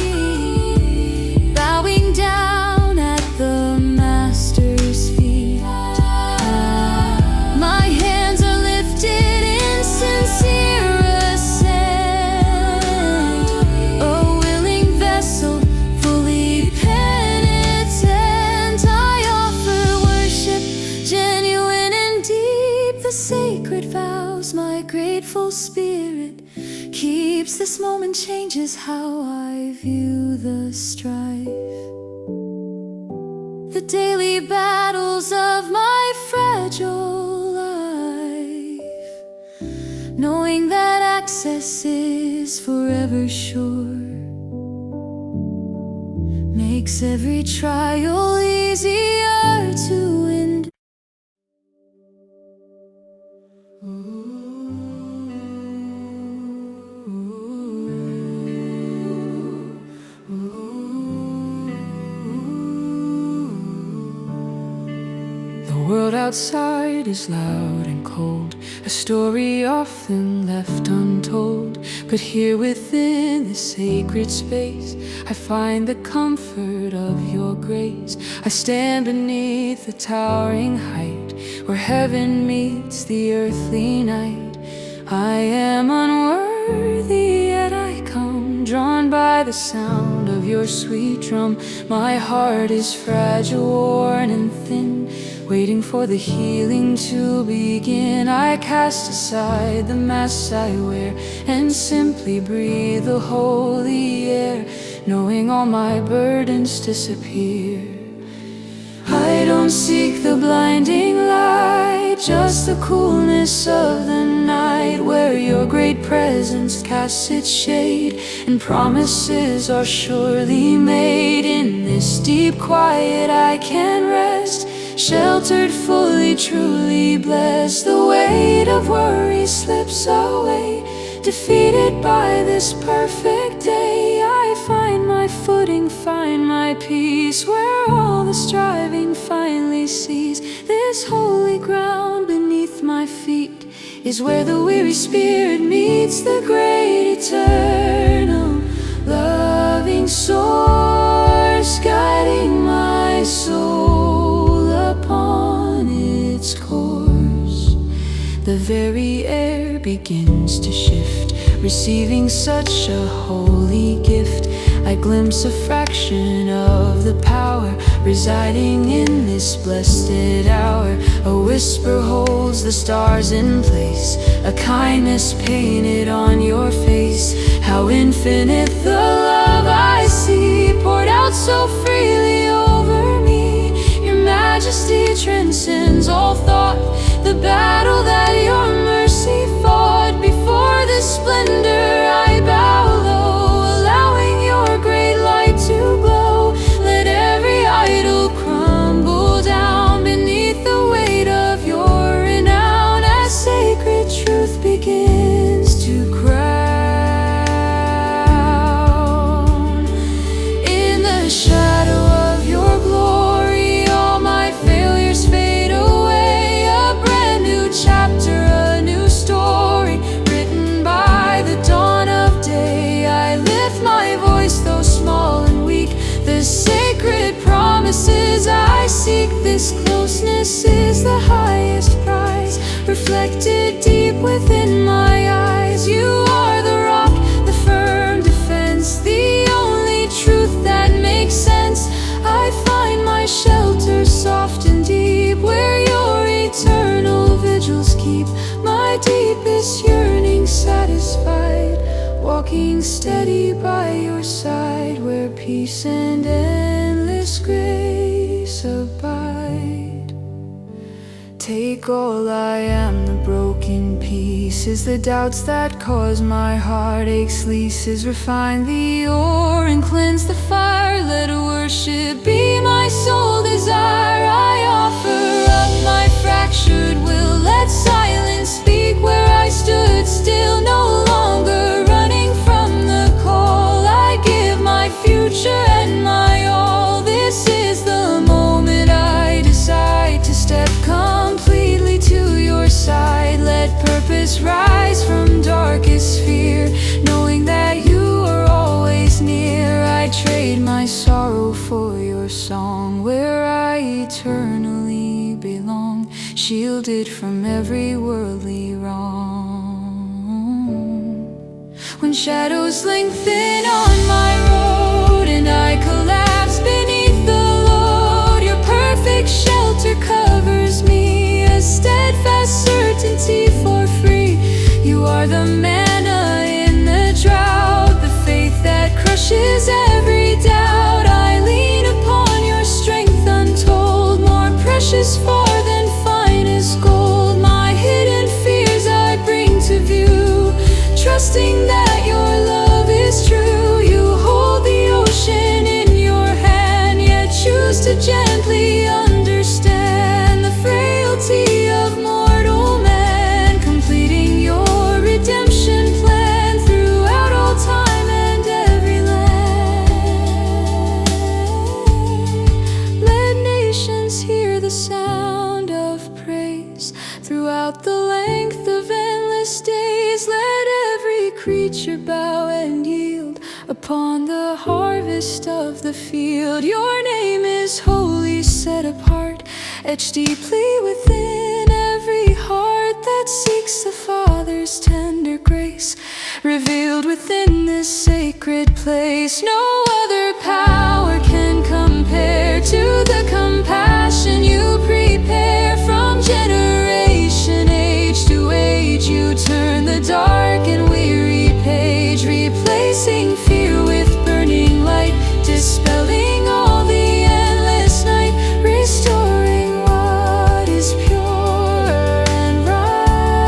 bowing down at the Master's feet. My hands are lifted in sincere assent, a willing vessel, fully penitent. I offer worship, genuine and deep, the sacred vows my grateful spirit keeps. This moment changes how I view the strife, the daily battles of my fragile life, knowing that access is forever sure, makes every trial easier to endure. The world outside is loud and cold, a story often left untold. But here within this sacred space, I find the comfort of your grace. I stand beneath the towering height, where heaven meets the earthly night. I am unworthy, yet I come, drawn by the sound of your sweet drum. My heart is fragile, worn and thin, waiting for the healing to begin. I cast aside the mask I wear and simply breathe the holy air, knowing all my burdens disappear. I don't seek the blinding light, just the coolness of the night, where your great presence casts its shade and promises are surely made. In this deep quiet I can rest, sheltered, fully, truly blessed. The weight of worry slips away, defeated by this perfect day. I find my footing, find my peace, where all the striving finally cease. This holy ground beneath my feet is where the weary spirit meets the great eternal loving source, guiding my soul upon its course. The very air begins to shift, receiving such a holy gift. I glimpse a fraction of the power residing in this blessed hour. A whisper holds the stars in place, a kindness painted on your face. How infinite the love I see, poured out so freely over me. Your majesty transcends all thought, the battle that your mercy fought. Before this splendor I bow low, allowing your great light to glow. Let every idol crumble down beneath the weight of your renown, as sacred truth begins to crown. In the shadow of your glory, all my failures fade away. A brand new chapter, a new this closeness is the highest prize, reflected deep within my eyes. You are the rock, the firm defense, the only truth that makes sense. I find my shelter soft and deep, where your eternal vigils keep my deepest yearning satisfied, walking steady by your side, where peace and endless grace abide. Take all I am, the broken pieces, the doubts that cause my heartaches leases. Refine the ore and cleanse the fire, let worship be my sole desire. I offer up my fractured will, let silence speak where I stood still, no longer running from the call. I give my future and my all. This is the moment I decide to step completely to your side. Let purpose rise from darkest fear, knowing that you are always near. I trade my sorrow for your song, where I eternally belong, shielded from every worldly wrong. When shadows lengthen on my road and I collapse beneath the load, your perfect shelter covers me, a steadfast certainty for free. You are the manna in the drought, the faith that crushes every doubt. I lean upon your strength untold, more precious far than finest gold. My hidden fears I bring to view, trusting that your love is true. You hold the ocean in your hand, yet choose to gently understand the frailty of mortal man, completing your redemption plan throughout all time and every land. Let nations hear the sound of praise throughout the length of endless days. Let every creature bow and yield upon the harvest of the field. Your name is holy, set apart, etched deeply within every heart that seeks the Father's tender grace, revealed within this sacred place. No other power can compare to the compassion you prepare. From generation, age to age, you turn the dark and weary page, replacing fear with burning light, dispelling all the endless night, restoring what is pure and right.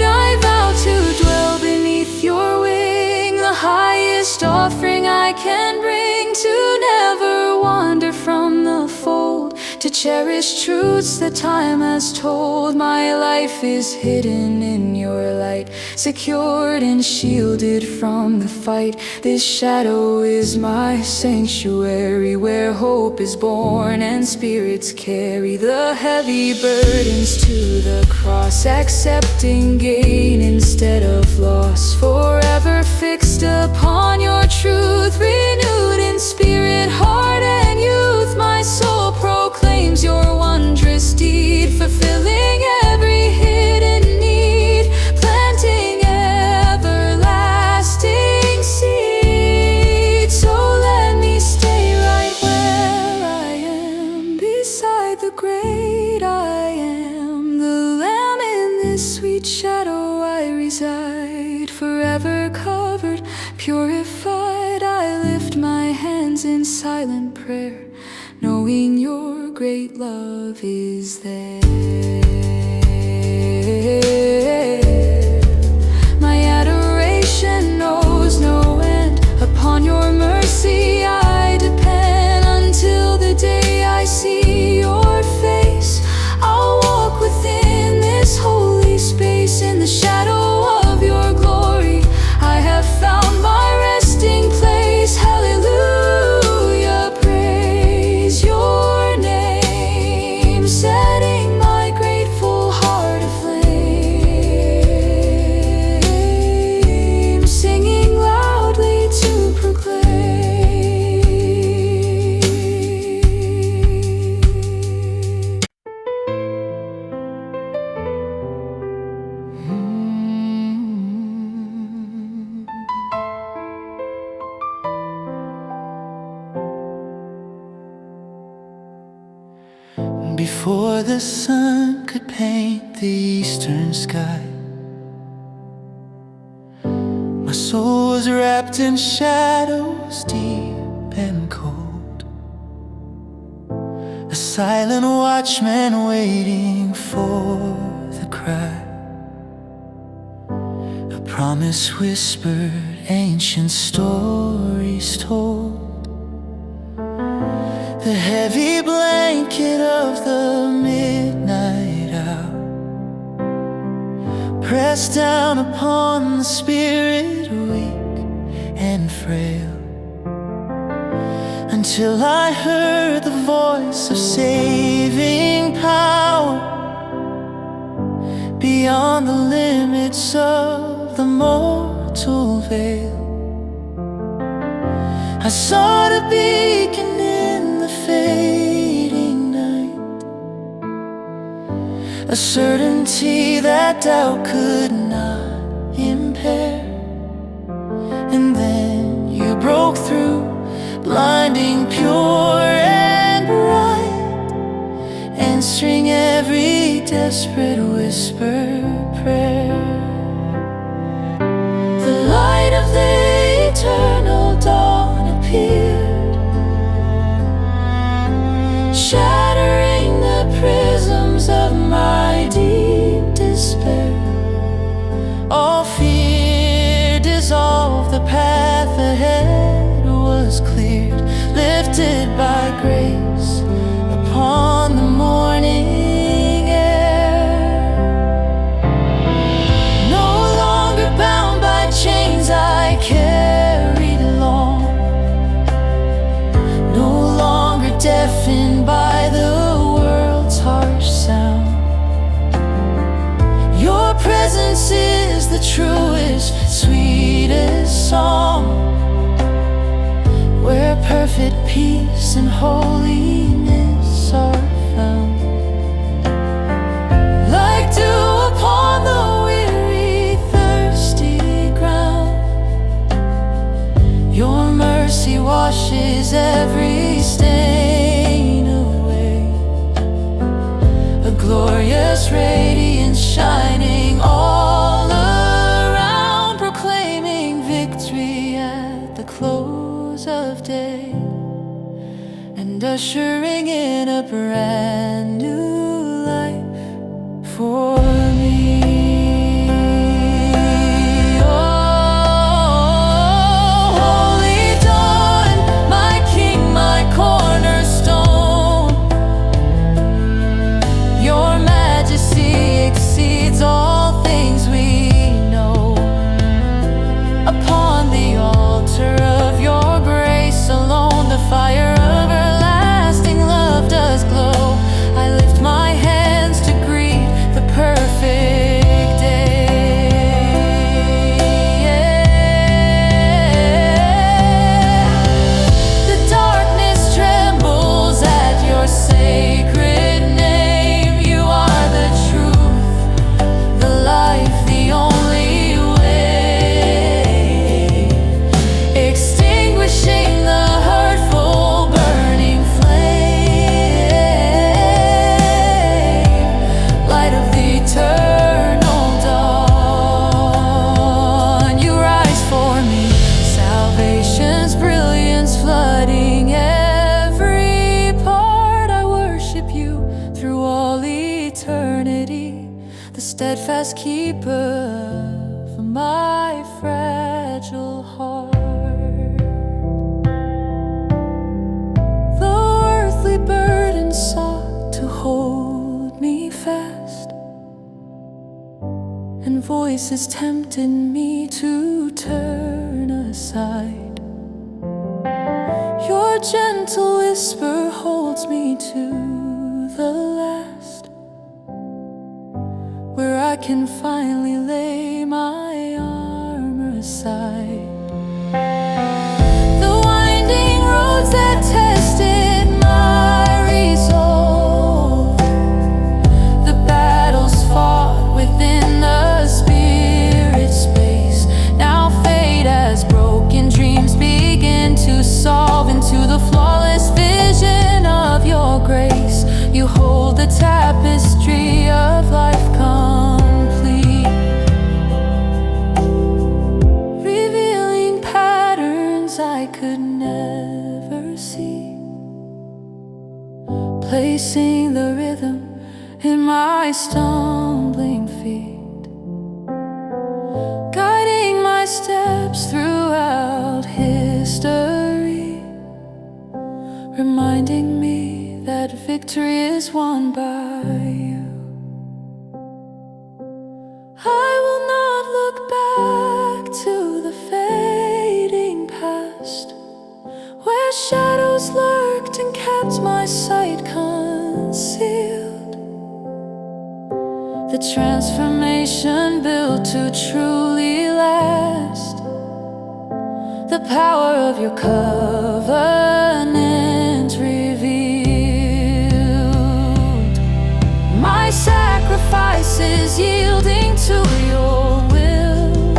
I vow to dwell beneath your wing, the highest offering I can bring, to never wander from the fold, to cherish truths that time has told. My life is hidden in your light, secured and shielded from the fight. This shadow is my sanctuary, where hope is born and spirits carry the heavy burdens to the cross, accepting gain instead of loss. Forever fixed upon your truth, renewed in spirit, heart and youth. My soul proclaims your wondrous deed, fulfilling every hidden need, planting everlasting seed. So let me stay right where I am, beside the great I am, the Lamb. In this sweet shadow I reside, forever covered, purified. I lift my hands in silent prayer, knowing your great love is there. My adoration knows no end, upon your mercy I depend, until the day I see your face. I'll walk within this holy space, in the shadow of your glory I have found my resting place. Hallelujah, praise your name, setting my great before the sun could paint the eastern sky. My soul was wrapped in shadows deep and cold, a silent watchman waiting for the cry, a promise whispered, ancient stories told. The heavy blanket of the midnight hour pressed down upon the spirit weak and frail, until I heard the voice of saving power beyond the limits of the mortal veil. I saw the beacon in the fading night, a certainty that doubt could not impair. And then you broke through, blinding, pure and bright, answering every desperate whispered prayer. The light of the eternal dawn appeared, shattering the prisms of my deep despair. All fear dissolved, the path ahead was cleared, lifted by grace upon the morning air. No longer bound by chains I carried along, no longer deafened by the world's harsh sound. Your presence is the truest, sweetest song, where perfect peace and holiness are found. Like dew upon the weary, thirsty ground, your mercy washes every stain away, a glorious radiance shining all around, proclaiming victory at the close of day, and ushering in a brand new life for me. Oh, holy dawn, my king, my cornerstone, your majesty exceeds all things we know. Upon the altar of your grace alone, the fire of everlasting love does glow. I lift my hands to greet the perfect day. The darkness trembles at your sacred name. You are the truth, the life, the only way, extinguishing the hurtful burning flame. Light of the eternal dawn, you rise for me, salvation's brilliance flooding every part. I worship you through all eternity, the steadfast keeper of my fragile heart. Though earthly burdens sought to hold me fast, and voices tempted me to turn aside, your gentle whisper holds me to the last, where I can finally lay my armor aside. The winding roads that tested my resolve, the battles fought within the spirit space, now fade as broken dreams begin to solve into the flawless vision of your grace. You hold the tab the rhythm in my stumbling feet, guiding my steps throughout history, reminding me that victory is won by you. I will not look back to the fading past, where shadows lurked and kept my sight concealed. The transformation built to truly last, the power of your covenant revealed. My sacrifice is yielding to your will,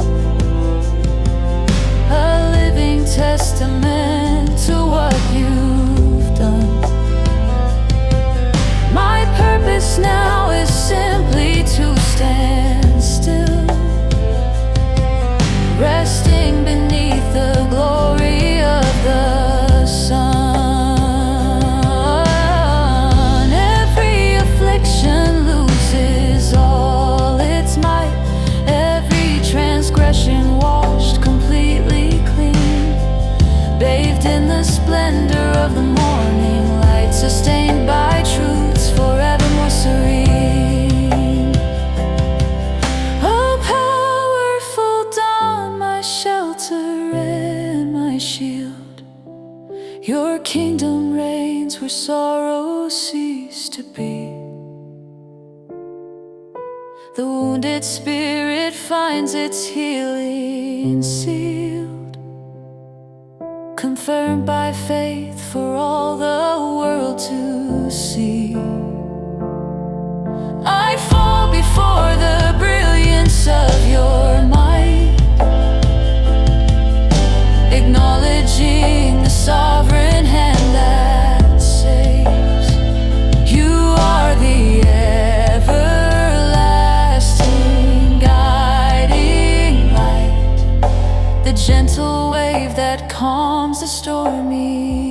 a living testament to what you've done. My purpose now is simply to stand still, resting beneath the glory of the sun. Every affliction loses all its might, every transgression washed completely clean, bathed in the splendor of the morning light, sustained by truths forevermore serene. Oh, powerful dawn, my shelter and my shield, your kingdom reigns where sorrow ceased to be. The wounded spirit finds its healing sealed, confirmed by faith for all the world to see. I fall before the brilliance of your might, acknowledging the sovereign hand that saves. You are the everlasting guiding light, the gentle wave that calms the stormy